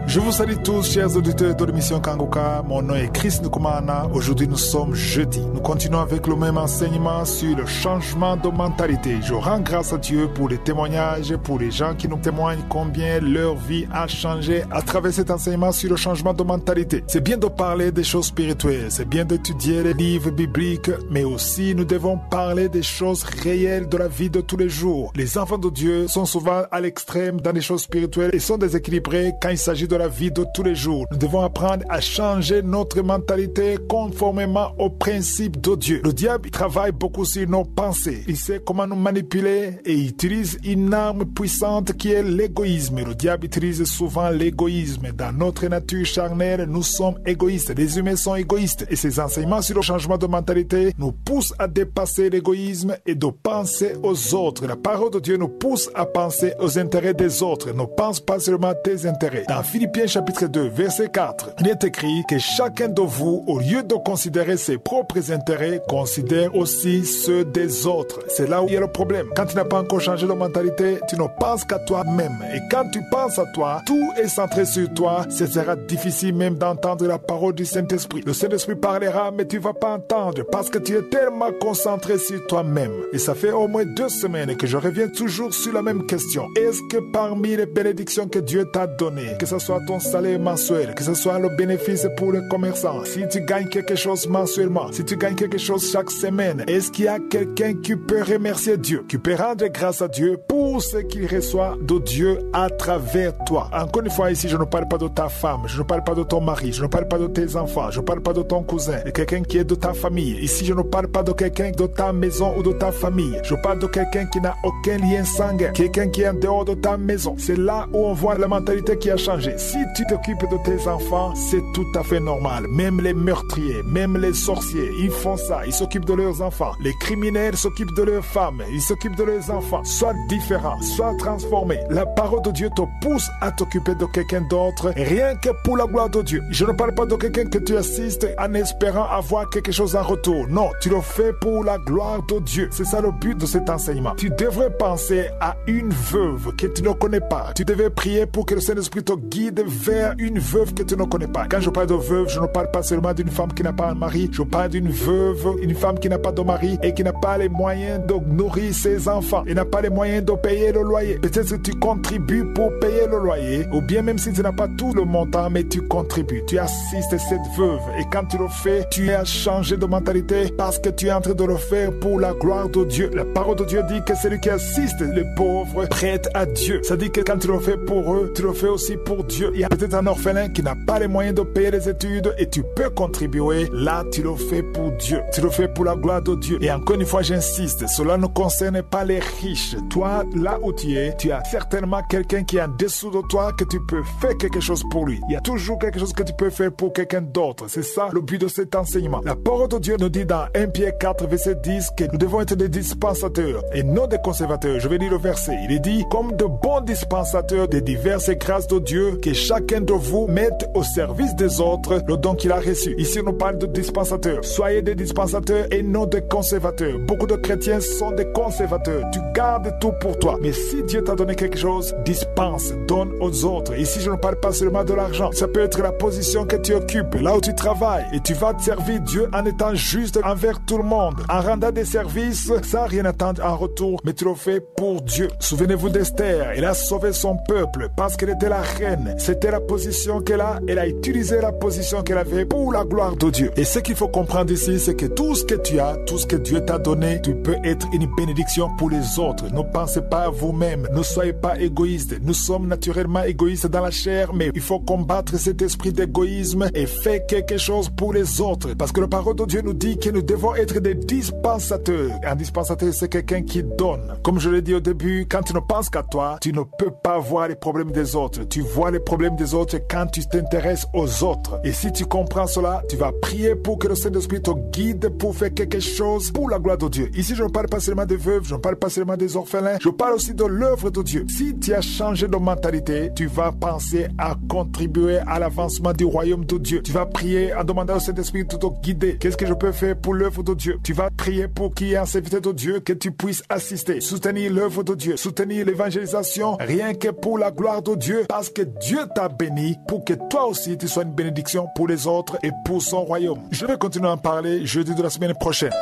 Je vous salue tous, chers auditeurs de l'émission Kangouka. Mon nom est Chris Nkumana. Aujourd'hui, nous sommes jeudi. Nous continuons avec le même enseignement sur le changement de mentalité. Je rends grâce à Dieu pour les témoignages, pour les gens qui nous témoignent combien leur vie a changé à travers cet enseignement sur le changement de mentalité. C'est bien de parler des choses spirituelles, c'est bien d'étudier les livres bibliques, mais aussi nous devons parler des choses réelles de la vie de tous les jours. Les enfants de Dieu sont souvent à l'extrême dans les choses spirituelles et sont déséquilibrés quand il s'agit de la vie de tous les jours. Nous devons apprendre à changer notre mentalité conformément aux principes de Dieu. Le diable travaille beaucoup sur nos pensées. Il sait comment nous manipuler et il utilise une arme puissante qui est l'égoïsme. Le diable utilise souvent l'égoïsme. Dans notre nature charnelle, nous sommes égoïstes. Les humains sont égoïstes. Et ces enseignements sur le changement de mentalité nous poussent à dépasser l'égoïsme et de penser aux autres. La parole de Dieu nous pousse à penser aux intérêts des autres. Ne pense pas seulement à tes intérêts. Dans Philippiens Philippiens chapitre 2, verset 4, il est écrit que chacun de vous, au lieu de considérer ses propres intérêts, considère aussi ceux des autres. C'est là où il y a le problème. Quand tu n'as pas encore changé de mentalité, tu ne penses qu'à toi-même. Et quand tu penses à toi, tout est centré sur toi. Ce sera difficile même d'entendre la parole du Saint-Esprit. Le Saint-Esprit parlera, mais tu ne vas pas entendre parce que tu es tellement concentré sur toi-même. Et ça fait au moins 2 semaines que je reviens toujours sur la même question. Est-ce que parmi les bénédictions que Dieu t'a données, que ce soit ton salaire mensuel, que ce soit le bénéfice pour les commerçants, si tu gagnes quelque chose mensuellement, si tu gagnes quelque chose chaque semaine, est-ce qu'il y a quelqu'un qui peut remercier Dieu, qui peut rendre grâce à Dieu pour ce qu'il reçoit de Dieu à travers toi? Encore une fois, ici, je ne parle pas de ta femme, je ne parle pas de ton mari, je ne parle pas de tes enfants, je ne parle pas de ton cousin, de quelqu'un qui est de ta famille. Ici, je ne parle pas de quelqu'un de ta maison ou de ta famille. Je parle de quelqu'un qui n'a aucun lien sanguin, quelqu'un qui est en dehors de ta maison. C'est là où on voit la mentalité qui a changé. Si tu t'occupes de tes enfants, c'est tout à fait normal. Même les meurtriers, même les sorciers, ils font ça. Ils s'occupent de leurs enfants. Les criminels s'occupent de leurs femmes. Ils s'occupent de leurs enfants. Sois différent, sois transformé. La parole de Dieu te pousse à t'occuper de quelqu'un d'autre, rien que pour la gloire de Dieu. Je ne parle pas de quelqu'un que tu assistes en espérant avoir quelque chose en retour. Non, tu le fais pour la gloire de Dieu. C'est ça le but de cet enseignement. Tu devrais penser à une veuve que tu ne connais pas. Tu devais prier pour que le Saint-Esprit te guide vers une veuve que tu ne connais pas. Quand je parle de veuve, je ne parle pas seulement d'une femme qui n'a pas un mari. Je parle d'une veuve, une femme qui n'a pas de mari et qui n'a pas les moyens de nourrir ses enfants. Et n'a pas les moyens de payer le loyer. Peut-être que tu contribues pour payer le loyer. Ou bien même si tu n'as pas tout le montant, mais tu contribues. Tu assistes cette veuve. Et quand tu le fais, tu as changé de mentalité parce que tu es en train de le faire pour la gloire de Dieu. La parole de Dieu dit que celui qui assiste les pauvres prête à Dieu. Ça dit que quand tu le fais pour eux, tu le fais aussi pour Dieu. Il y a peut-être un orphelin qui n'a pas les moyens de payer les études et tu peux contribuer. Là, tu le fais pour Dieu. Tu le fais pour la gloire de Dieu. Et encore une fois, j'insiste, cela ne concerne pas les riches. Toi, là où tu es, tu as certainement quelqu'un qui est en dessous de toi que tu peux faire quelque chose pour lui. Il y a toujours quelque chose que tu peux faire pour quelqu'un d'autre. C'est ça le but de cet enseignement. La parole de Dieu nous dit dans 1 Pierre 4, verset 10 que nous devons être des dispensateurs et non des conservateurs. Je vais lire le verset. Il est dit, comme de bons dispensateurs des diverses grâces de Dieu, que chacun de vous mette au service des autres le don qu'il a reçu. Ici, on nous parle de dispensateurs. Soyez des dispensateurs et non des conservateurs. Beaucoup de chrétiens sont des conservateurs. Tu gardes tout pour toi. Mais si Dieu t'a donné quelque chose, dispense, donne aux autres. Ici, je ne parle pas seulement de l'argent. Ça peut être la position que tu occupes, là où tu travailles. Et tu vas te servir Dieu en étant juste envers tout le monde, en rendant des services sans rien attendre en retour, mais tu le fais pour Dieu. Souvenez-vous d'Esther, elle a sauvé son peuple parce qu'elle était la reine. C'était la position qu'elle a, elle a utilisé la position qu'elle avait pour la gloire de Dieu. Et ce qu'il faut comprendre ici, c'est que tout ce que tu as, tout ce que Dieu t'a donné, tu peux être une bénédiction pour les autres. Ne pensez pas à vous-même, ne soyez pas égoïste. Nous sommes naturellement égoïstes dans la chair, mais il faut combattre cet esprit d'égoïsme et faire quelque chose pour les autres. Parce que la parole de Dieu nous dit que nous devons être des dispensateurs. Un dispensateur, c'est quelqu'un qui donne. Comme je l'ai dit au début, quand tu ne penses qu'à toi, tu ne peux pas voir les problèmes des autres. Tu vois les problèmes des autres quand tu t'intéresses aux autres. Et si tu comprends cela, tu vas prier pour que le Saint-Esprit te guide pour faire quelque chose pour la gloire de Dieu. Ici, je ne parle pas seulement des veuves, je ne parle pas seulement des orphelins, je parle aussi de l'œuvre de Dieu. Si tu as changé de mentalité, tu vas penser à contribuer à l'avancement du royaume de Dieu. Tu vas prier en demandant au Saint-Esprit de te guider. Qu'est-ce que je peux faire pour l'œuvre de Dieu? Tu vas prier pour qu'il y ait un serviteur de Dieu que tu puisses assister, soutenir l'œuvre de Dieu, soutenir l'évangélisation, rien que pour la gloire de Dieu, parce que Dieu t'a béni pour que toi aussi tu sois une bénédiction pour les autres et pour son royaume. Je vais continuer à en parler jeudi de la semaine prochaine.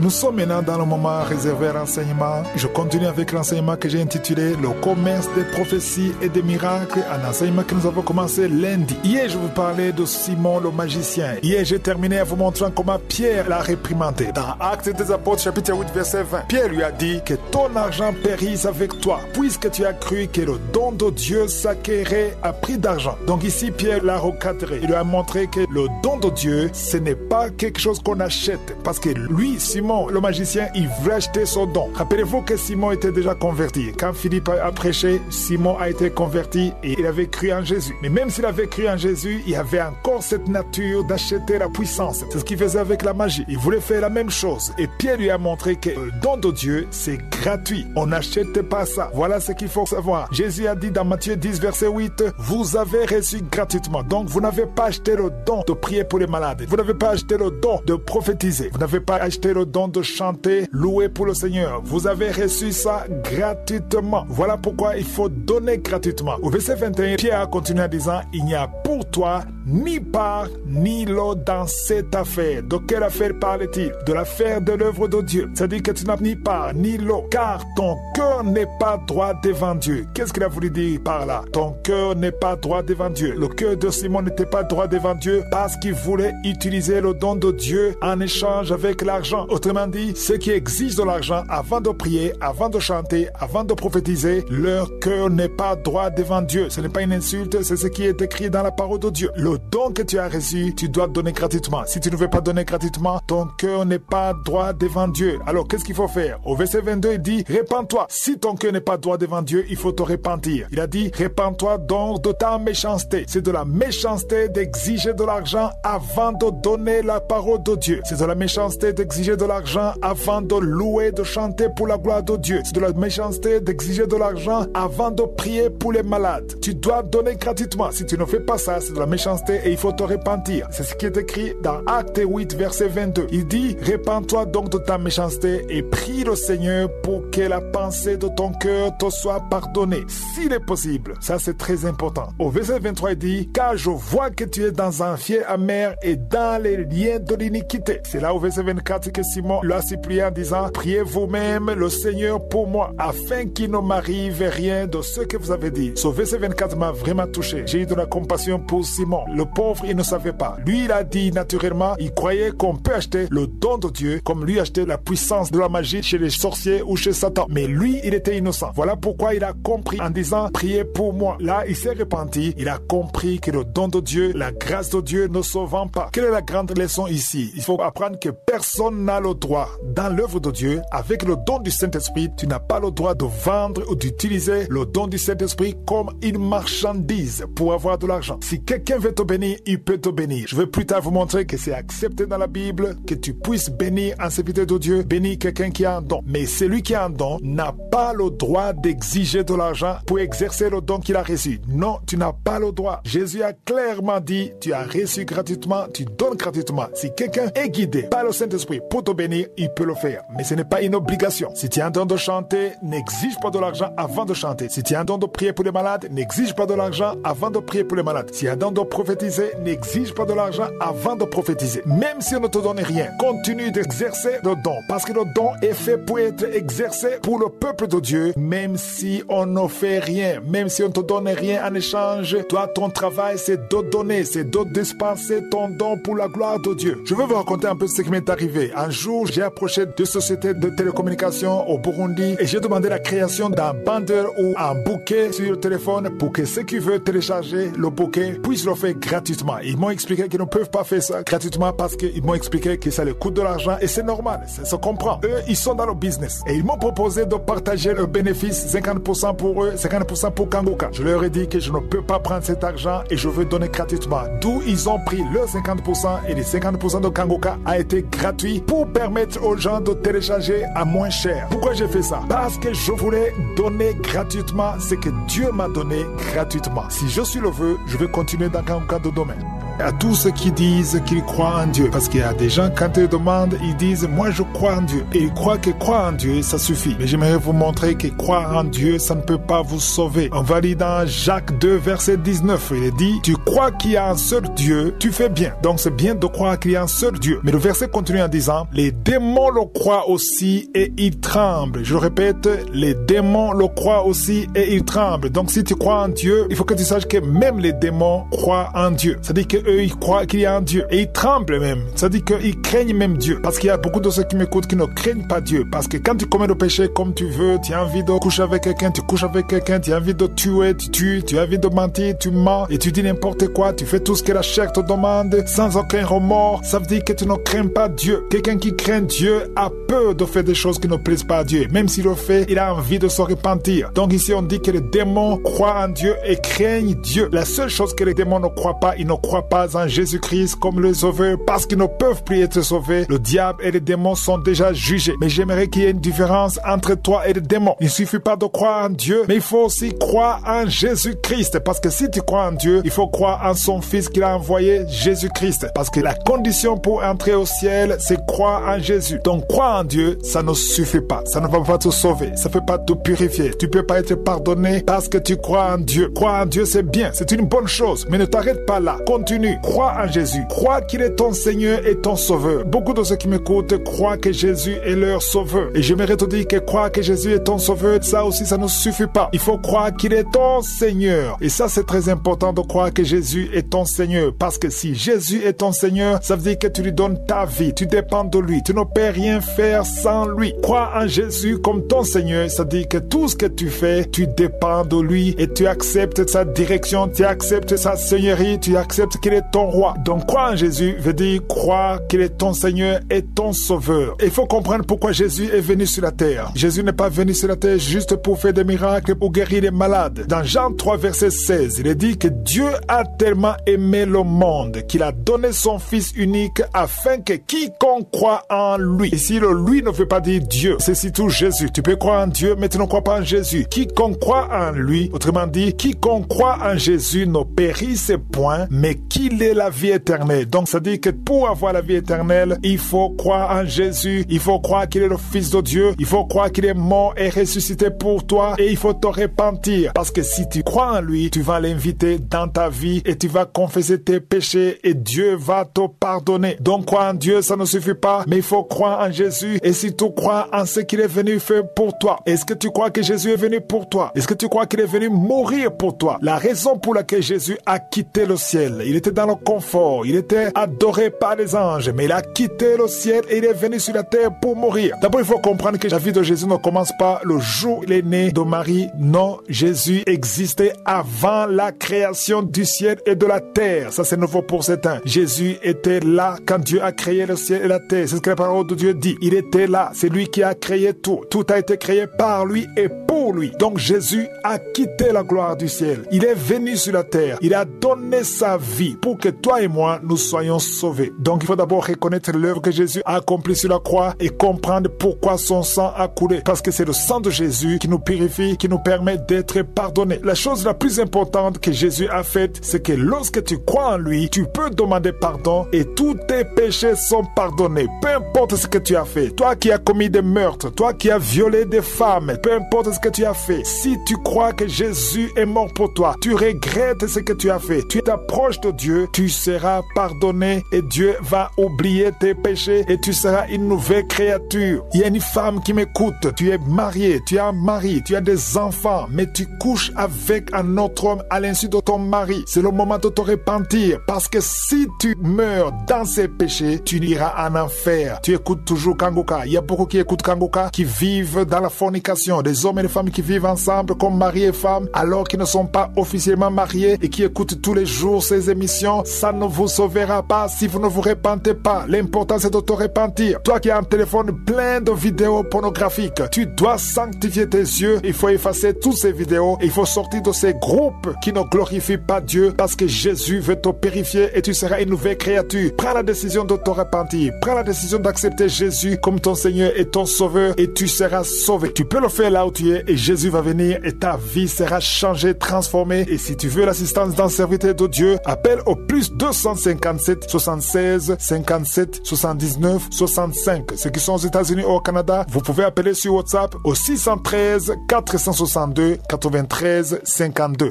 Nous sommes maintenant dans le moment réservé à l'enseignement. Je continue avec l'enseignement que j'ai intitulé « Le commerce des prophéties et des miracles », un enseignement que nous avons commencé lundi. Hier, je vous parlais de Simon le magicien. Hier, j'ai terminé en vous montrant comment Pierre l'a réprimandé. Dans Actes des Apôtres, chapitre 8, verset 20, Pierre lui a dit que ton argent périsse avec toi, puisque tu as cru que le don de Dieu s'acquérait à prix d'argent. Donc ici, Pierre l'a recadré. Il lui a montré que le don de Dieu, ce n'est pas quelque chose qu'on achète. Parce que lui, Simon Simon, le magicien, il voulait acheter son don. Rappelez-vous que Simon était déjà converti. Quand Philippe a prêché, Simon a été converti et il avait cru en Jésus. Mais même s'il avait cru en Jésus, il avait encore cette nature d'acheter la puissance. C'est ce qu'il faisait avec la magie. Il voulait faire la même chose. Et Pierre lui a montré que le don de Dieu, c'est gratuit. On n'achète pas ça. Voilà ce qu'il faut savoir. Jésus a dit dans Matthieu 10, verset 8, vous avez reçu gratuitement. Donc, vous n'avez pas acheté le don de prier pour les malades. Vous n'avez pas acheté le don de prophétiser. Vous n'avez pas acheté le don de chanter, louer pour le Seigneur. Vous avez reçu ça gratuitement. Voilà pourquoi il faut donner gratuitement. Au verset 21, Pierre a continué en disant, il n'y a pour toi ni part ni lot dans cette affaire. De quelle affaire parle-t-il? De l'affaire de l'œuvre de Dieu. C'est-à-dire que tu n'as ni part ni lot, car ton cœur n'est pas droit devant Dieu. Qu'est-ce qu'il a voulu dire par là? Ton cœur n'est pas droit devant Dieu. Le cœur de Simon n'était pas droit devant Dieu parce qu'il voulait utiliser le don de Dieu en échange avec l'argent. Autrement dit, ceux qui exigent de l'argent avant de prier, avant de chanter, avant de prophétiser, leur cœur n'est pas droit devant Dieu. Ce n'est pas une insulte, c'est ce qui est écrit dans la parole de Dieu. Le don que tu as reçu, tu dois donner gratuitement. Si tu ne veux pas donner gratuitement, ton cœur n'est pas droit devant Dieu. Alors, qu'est-ce qu'il faut faire? Au verset 22, il dit, répands-toi. Si ton cœur n'est pas droit devant Dieu, il faut te repentir. Il a dit, répands-toi donc de ta méchanceté. C'est de la méchanceté d'exiger de l'argent avant de donner la parole de Dieu. C'est de la méchanceté d'exiger de l'argent avant de louer, de chanter pour la gloire de Dieu. C'est de la méchanceté d'exiger de l'argent avant de prier pour les malades. Tu dois donner gratuitement. Si tu ne fais pas ça, c'est de la méchanceté et il faut te repentir. C'est ce qui est écrit dans Acte 8, verset 22. Il dit, répands-toi donc de ta méchanceté et prie le Seigneur pour que la pensée de ton cœur te soit pardonnée, s'il est possible. Ça, c'est très important. Au verset 23, il dit, car je vois que tu es dans un fiel amer et dans les liens de l'iniquité. C'est là au verset 24 que Simon l'a supplié en disant, priez vous-même le Seigneur pour moi, afin qu'il ne m'arrive rien de ce que vous avez dit. Ce verset 24 m'a vraiment touché. J'ai eu de la compassion pour Simon. Le pauvre, il ne savait pas. Lui, il a dit naturellement, il croyait qu'on peut acheter le don de Dieu, comme lui acheter la puissance de la magie chez les sorciers ou chez Satan. Mais lui, il était innocent. Voilà pourquoi il a compris en disant, priez pour moi. Là, il s'est repenti. Il a compris que le don de Dieu, la grâce de Dieu ne se vend pas. Quelle est la grande leçon ici? Il faut apprendre que personne n'a le droit, dans l'œuvre de Dieu, avec le don du Saint-Esprit, tu n'as pas le droit de vendre ou d'utiliser le don du Saint-Esprit comme une marchandise pour avoir de l'argent. Si quelqu'un veut te bénir, il peut te bénir. Je vais plus tard vous montrer que c'est accepté dans la Bible que tu puisses bénir en serviteur de Dieu, bénir quelqu'un qui a un don. Mais celui qui a un don n'a pas le droit d'exiger de l'argent pour exercer le don qu'il a reçu. Non, tu n'as pas le droit. Jésus a clairement dit, tu as reçu gratuitement, tu donnes gratuitement. Si quelqu'un est guidé par le Saint-Esprit pour te bénir, il peut le faire. Mais ce n'est pas une obligation. Si tu as un don de chanter, n'exige pas de l'argent avant de chanter. Si tu as un don de prier pour les malades, n'exige pas de l'argent avant de prier pour les malades. Si tu as un don de prophétiser, n'exige pas de l'argent avant de prophétiser. Même si on ne te donne rien, continue d'exercer le don. Parce que le don est fait pour être exercé pour le peuple de Dieu, même si on ne fait rien, même si on ne te donne rien en échange. Toi, ton travail, c'est de donner, c'est de dispenser ton don pour la gloire de Dieu. Je veux vous raconter un peu ce qui m'est arrivé. Un jour, j'ai approché deux sociétés de télécommunications au Burundi et j'ai demandé la création d'un bandeau ou un bouquet sur le téléphone pour que ceux qui veulent télécharger le bouquet puissent le faire gratuitement. Ils m'ont expliqué qu'ils ne peuvent pas faire ça gratuitement parce qu'ils m'ont expliqué que ça leur coûte de l'argent et c'est normal, ça se comprend. Eux, ils sont dans le business et ils m'ont proposé de partager le bénéfice, 50% pour eux, 50% pour Kanguka. Je leur ai dit que je ne peux pas prendre cet argent et je veux donner gratuitement. D'où ils ont pris leurs 50% et les 50% de Kanguka a été gratuit pour permettre aux gens de télécharger à moins cher. Pourquoi j'ai fait ça? Parce que je voulais donner gratuitement ce que Dieu m'a donné gratuitement. Si je suis le vœu, je vais continuer dans Kanguka de domaine. À tous ceux qui disent qu'ils croient en Dieu, parce qu'il y a des gens quand ils demandent, ils disent moi je crois en Dieu et ils croient que croire en Dieu ça suffit. Mais j'aimerais vous montrer que croire en Dieu ça ne peut pas vous sauver. On va lire dans Jacques 2 verset 19, il est dit tu crois qu'il y a un seul Dieu, tu fais bien. Donc c'est bien de croire qu'il y a un seul Dieu. Mais le verset continue en disant les démons le croient aussi et ils tremblent. Je le répète, les démons le croient aussi et ils tremblent. Donc si tu crois en Dieu, il faut que tu saches que même les démons croient en Dieu. C'est-à-dire que eux, ils croient qu'il y a un Dieu. Et ils tremblent même. Ça dit qu'ils craignent même Dieu. Parce qu'il y a beaucoup de ceux qui m'écoutent qui ne craignent pas Dieu. Parce que quand tu commets le péché comme tu veux, tu as envie de coucher avec quelqu'un, tu couches avec quelqu'un, tu as envie de tuer, tu tues, tu as envie de mentir, tu mens, et tu dis n'importe quoi, tu fais tout ce que la chair te demande, sans aucun remords. Ça veut dire que tu ne crains pas Dieu. Quelqu'un qui craint Dieu a peur de faire des choses qui ne plaisent pas à Dieu. Même s'il le fait, il a envie de se repentir. Donc ici, on dit que les démons croient en Dieu et craignent Dieu. La seule chose que les démons ne croient pas, ils ne croient pas en Jésus-Christ comme le sauveur, parce qu'ils ne peuvent plus être sauvés. Le diable et les démons sont déjà jugés. Mais j'aimerais qu'il y ait une différence entre toi et les démons. Il ne suffit pas de croire en Dieu, mais il faut aussi croire en Jésus-Christ. Parce que si tu crois en Dieu, il faut croire en son Fils qu'il a envoyé, Jésus-Christ. Parce que la condition pour entrer au ciel, c'est croire en Jésus. Donc croire en Dieu, ça ne suffit pas. Ça ne va pas te sauver. Ça ne peut pas te purifier. Tu ne peux pas être pardonné parce que tu crois en Dieu. Croire en Dieu, c'est bien. C'est une bonne chose. Mais ne t'arrête pas là. Continue. Crois en Jésus. Crois qu'il est ton Seigneur et ton Sauveur. Beaucoup de ceux qui m'écoutent croient que Jésus est leur Sauveur. Et j'aimerais te dire que croire que Jésus est ton Sauveur, ça aussi, ça ne suffit pas. Il faut croire qu'il est ton Seigneur. Et ça, c'est très important de croire que Jésus est ton Seigneur. Parce que si Jésus est ton Seigneur, ça veut dire que tu lui donnes ta vie. Tu dépends de lui. Tu ne peux rien faire sans lui. Croire en Jésus comme ton Seigneur, ça veut dire que tout ce que tu fais, tu dépends de lui et tu acceptes sa direction, tu acceptes sa seigneurie, tu acceptes qu'il est ton roi. Donc croire en Jésus veut dire croire qu'il est ton Seigneur et ton Sauveur. Il faut comprendre pourquoi Jésus est venu sur la terre. Jésus n'est pas venu sur la terre juste pour faire des miracles, pour guérir les malades. Dans Jean 3, verset 16, il est dit que Dieu a tellement aimé le monde qu'il a donné son Fils unique afin que quiconque croit en lui. Ici, le lui ne veut pas dire Dieu, c'est surtout Jésus. Tu peux croire en Dieu, mais tu ne crois pas en Jésus. Quiconque croit en lui, autrement dit, quiconque croit en Jésus ne périsse point, mais qu'il ait la vie éternelle. Donc, ça dit que pour avoir la vie éternelle, il faut croire en Jésus, il faut croire qu'il est le Fils de Dieu, il faut croire qu'il est mort et ressuscité pour toi, et il faut te repentir. Parce que si tu crois en lui, tu vas l'inviter dans ta vie et tu vas confesser tes péchés et Dieu va te pardonner. Donc, croire en Dieu, ça ne suffit pas, mais il faut croire en Jésus et surtout croire en ce qu'il est venu faire pour toi. Est-ce que tu crois que Jésus est venu pour toi? Est-ce que tu crois qu'il est venu mourir pour toi? La raison pour laquelle Jésus a quitté le ciel, il était dans le confort, il était adoré par les anges, mais il a quitté le ciel et il est venu sur la terre pour mourir. D'abord, il faut comprendre que la vie de Jésus ne commence pas le jour où il est né de Marie. Non, Jésus existait avant la création du ciel et de la terre. Ça, c'est nouveau pour certains. Jésus était là quand Dieu a créé le ciel et la terre. C'est ce que la parole de Dieu dit. Il était là. C'est lui qui a créé tout. Tout a été créé par lui et pour lui. Donc Jésus a quitté la gloire du ciel. Il est venu sur la terre. Il a donné sa vie pour que toi et moi, nous soyons sauvés. Donc il faut d'abord reconnaître l'œuvre que Jésus a accomplie sur la croix et comprendre pourquoi son sang a coulé. Parce que c'est le sang de Jésus qui nous purifie, qui nous permet d'être pardonnés. La chose la plus importante que Jésus a faite, c'est que lorsque tu crois en lui, tu peux demander pardon et tous tes péchés sont pardonnés. Peu importe ce que tu as fait. Toi qui as commis des meurtres, toi qui as violé des femmes, peu importe ce que tu as fait. Si tu crois que Jésus est mort pour toi, tu regrettes ce que tu as fait, tu t'approches de Dieu, tu seras pardonné et Dieu va oublier tes péchés et tu seras une nouvelle créature. Il y a une femme qui m'écoute, tu es marié, tu as un mari, tu as des enfants, mais tu couches avec un autre homme à l'insu de ton mari. C'est le moment de te repentir parce que si tu meurs dans ces péchés, tu iras en enfer. Tu écoutes toujours Kanguka. Il y a beaucoup qui écoutent Kanguka qui vivent dans la fornication, des hommes et des femmes qui vivent ensemble comme mari et femme alors qu'ils ne sont pas officiellement mariés et qui écoutent tous les jours ces émissions. Ça ne vous sauvera pas si vous ne vous repentez pas. L'important c'est de te repentir. Toi qui as un téléphone plein de vidéos pornographiques, tu dois sanctifier tes yeux. Il faut effacer toutes ces vidéos. Il faut sortir de ces groupes qui ne glorifient pas Dieu parce que Jésus veut te purifier et tu seras une nouvelle créature. Prends la décision de te repentir. Prends la décision d'accepter Jésus comme ton Seigneur et ton Sauveur et tu seras sauvé. Tu peux le faire là où tu es et Jésus va venir et ta vie sera changée, transformée. Et si tu veux l'assistance d'un serviteur de Dieu, appelle au plus 257 76 57 79 65. Ceux qui sont aux États-Unis ou au Canada, vous pouvez appeler sur WhatsApp au 613 462 93 52.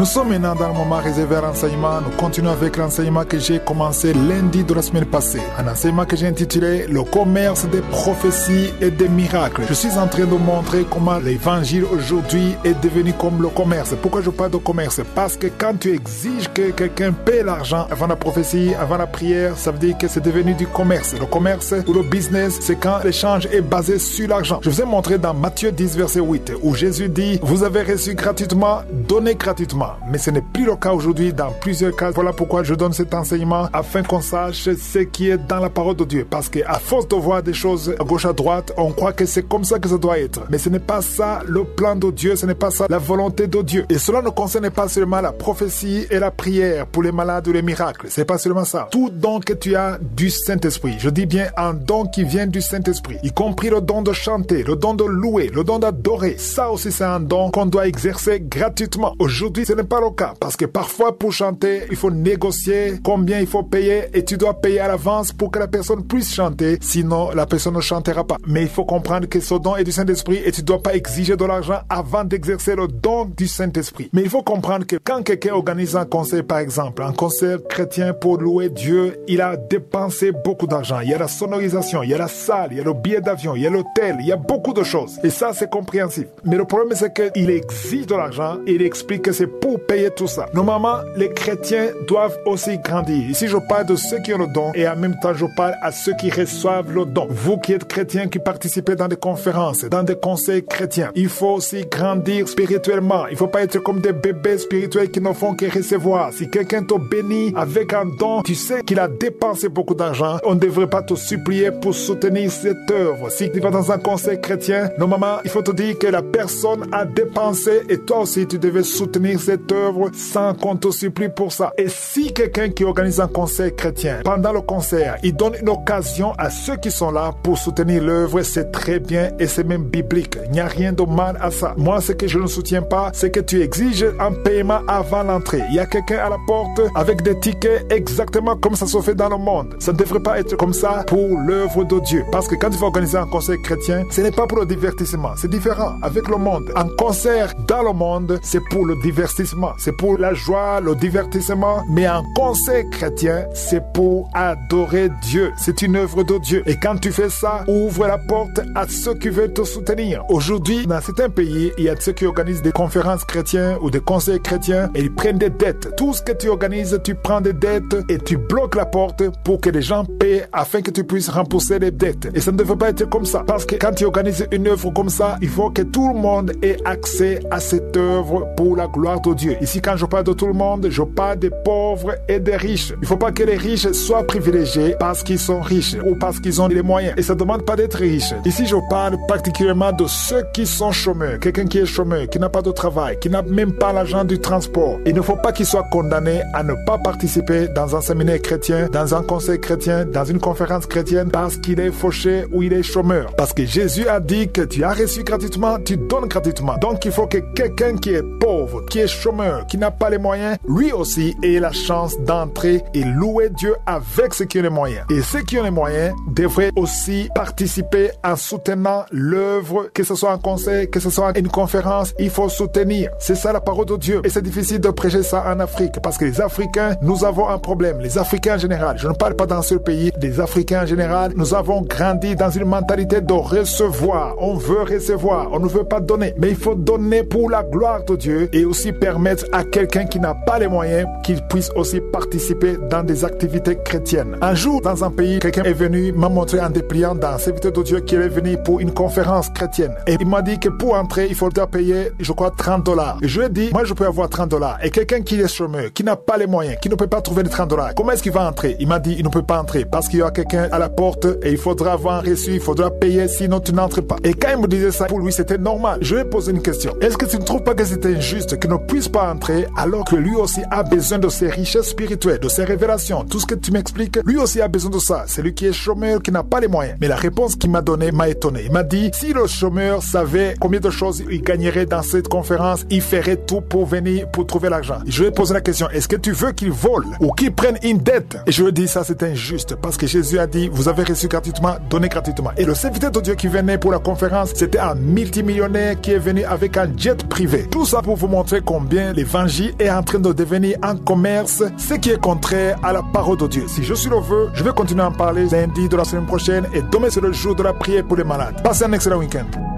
Nous sommes maintenant dans le moment réservé à l'enseignement. Nous continuons avec l'enseignement que j'ai commencé lundi de la semaine passée. Un enseignement que j'ai intitulé « Le commerce des prophéties et des miracles ». Je suis en train de montrer comment l'évangile aujourd'hui est devenu comme le commerce. Pourquoi je parle de commerce? Parce que quand tu exiges que quelqu'un paie l'argent avant la prophétie, avant la prière, ça veut dire que c'est devenu du commerce. Le commerce ou le business, c'est quand l'échange est basé sur l'argent. Je vous ai montré dans Matthieu 10, verset 8, où Jésus dit « Vous avez reçu gratuitement, donnez gratuitement ». Mais ce n'est plus le cas aujourd'hui dans plusieurs cas. Voilà pourquoi je donne cet enseignement afin qu'on sache ce qui est dans la parole de Dieu. Parce qu'à force de voir des choses à gauche à droite, on croit que c'est comme ça que ça doit être. Mais ce n'est pas ça le plan de Dieu, ce n'est pas ça la volonté de Dieu. Et cela ne concerne pas seulement la prophétie et la prière pour les malades ou les miracles. C'est pas seulement ça. Tout don que tu as du Saint-Esprit, je dis bien un don qui vient du Saint-Esprit, y compris le don de chanter, le don de louer, le don d'adorer. Ça aussi c'est un don qu'on doit exercer gratuitement. Aujourd'hui, ce n'est pas le cas parce que parfois pour chanter, il faut négocier combien il faut payer et tu dois payer à l'avance pour que la personne puisse chanter, sinon la personne ne chantera pas. Mais il faut comprendre que ce don est du Saint-Esprit et tu ne dois pas exiger de l'argent avant d'exercer le don du Saint-Esprit. Mais il faut comprendre que quand quelqu'un organise un concert, par exemple, un concert chrétien pour louer Dieu, il a dépensé beaucoup d'argent. Il y a la sonorisation, il y a la salle, il y a le billet d'avion, il y a l'hôtel, il y a beaucoup de choses. Et ça, c'est compréhensif. Mais le problème, c'est qu'il exige de l'argent et il explique que c'est pour payer tout ça. Normalement, les chrétiens doivent aussi grandir. Ici, je parle de ceux qui ont le don et en même temps, je parle à ceux qui reçoivent le don. Vous qui êtes chrétiens, qui participez dans des conférences, dans des conseils chrétiens, il faut aussi grandir spirituellement. Il ne faut pas être comme des bébés spirituels qui ne font que recevoir. Si quelqu'un te bénit avec un don, tu sais qu'il a dépensé beaucoup d'argent. On ne devrait pas te supplier pour soutenir cette œuvre. Si tu vas dans un conseil chrétien, normalement, il faut te dire que la personne a dépensé et toi aussi, tu devais soutenir cette œuvre sans qu'on te supplie pour ça. Et si quelqu'un qui organise un concert chrétien, pendant le concert, il donne une occasion à ceux qui sont là pour soutenir l'œuvre, c'est très bien et c'est même biblique. Il n'y a rien de mal à ça. Moi, ce que je ne soutiens pas, c'est que tu exiges un paiement avant l'entrée. Il y a quelqu'un à la porte avec des tickets exactement comme ça se fait dans le monde. Ça ne devrait pas être comme ça pour l'œuvre de Dieu. Parce que quand tu vas organiser un concert chrétien, ce n'est pas pour le divertissement. C'est différent avec le monde. Un concert dans le monde, c'est pour le divertissement. C'est pour la joie, le divertissement. Mais un concert chrétien, c'est pour adorer Dieu. C'est une œuvre de Dieu. Et quand tu fais ça, ouvre la porte à ceux qui veulent te soutenir. Aujourd'hui, dans certains pays, il y a ceux qui organisent des conférences chrétiennes ou des conseils chrétiens et ils prennent des dettes. Tout ce que tu organises, tu prends des dettes et tu bloques la porte pour que les gens paient afin que tu puisses rembourser les dettes. Et ça ne devrait pas être comme ça. Parce que quand tu organises une œuvre comme ça, il faut que tout le monde ait accès à cette œuvre pour la gloire de Dieu. Ici, quand je parle de tout le monde, je parle des pauvres et des riches. Il ne faut pas que les riches soient privilégiés parce qu'ils sont riches ou parce qu'ils ont les moyens. Et ça ne demande pas d'être riche. Ici, je parle particulièrement de ceux qui sont chômeurs. Quelqu'un qui est chômeur, qui n'a pas de travail, qui n'a même pas l'argent du transport. Il ne faut pas qu'il soit condamné à ne pas participer dans un séminaire chrétien, dans un conseil chrétien, dans une conférence chrétienne parce qu'il est fauché ou il est chômeur. Parce que Jésus a dit que tu as reçu gratuitement, tu donnes gratuitement. Donc, il faut que quelqu'un qui est pauvre, qui est chômeur, qui n'a pas les moyens, lui aussi ait la chance d'entrer et louer Dieu avec ceux qui ont les moyens. Et ceux qui ont les moyens devraient aussi participer en soutenant l'œuvre, que ce soit un conseil, que ce soit une conférence, il faut soutenir. C'est ça la parole de Dieu. Et c'est difficile de prêcher ça en Afrique parce que les Africains, nous avons un problème. Les Africains en général, je ne parle pas d'un seul pays, les Africains en général, nous avons grandi dans une mentalité de recevoir. On veut recevoir, on ne veut pas donner. Mais il faut donner pour la gloire de Dieu et aussi permettre à quelqu'un qui n'a pas les moyens qu'il puisse aussi participer dans des activités chrétiennes. Un jour, dans un pays, quelqu'un est venu m'a montré un dépliant d'un serviteur de Dieu qui est venu pour une conférence chrétienne. Et il m'a dit que pour entrer, il faudra payer, je crois, $30. Et je lui ai dit, moi je peux avoir $30. Et quelqu'un qui est chômeur, qui n'a pas les moyens, qui ne peut pas trouver les $30, comment est-ce qu'il va entrer? Il m'a dit, il ne peut pas entrer parce qu'il y a quelqu'un à la porte et il faudra avoir un reçu, il faudra payer, sinon tu n'entres pas. Et quand il me disait ça, pour lui c'était normal. Je lui ai posé une question. Est-ce que tu ne trouves pas que c'est injuste qu'il ne puisse pas entrer alors que lui aussi a besoin de ses richesses spirituelles, de ses révélations, tout ce que tu m'expliques, lui aussi a besoin de ça. C'est lui qui est chômeur, qui n'a pas les moyens. Mais la réponse qu'il m'a donnée m'a étonné. Il m'a dit, si le chômeur savait combien de choses il gagnerait dans cette conférence, il ferait tout pour venir, pour trouver l'argent. Je lui ai posé la question, est-ce que tu veux qu'il vole ou qu'il prenne une dette? Et je lui ai dit, ça c'est injuste parce que Jésus a dit, vous avez reçu gratuitement, donnez gratuitement. Et le serviteur de Dieu qui venait pour la conférence, c'était un multimillionnaire qui est venu avec un jet privé. Tout ça pour vous montrer combien combien l'évangile est en train de devenir un commerce, ce qui est contraire à la parole de Dieu. Si je suis le vœu, je vais continuer à en parler lundi de la semaine prochaine et demain c'est le jour de la prière pour les malades. Passez un excellent week-end.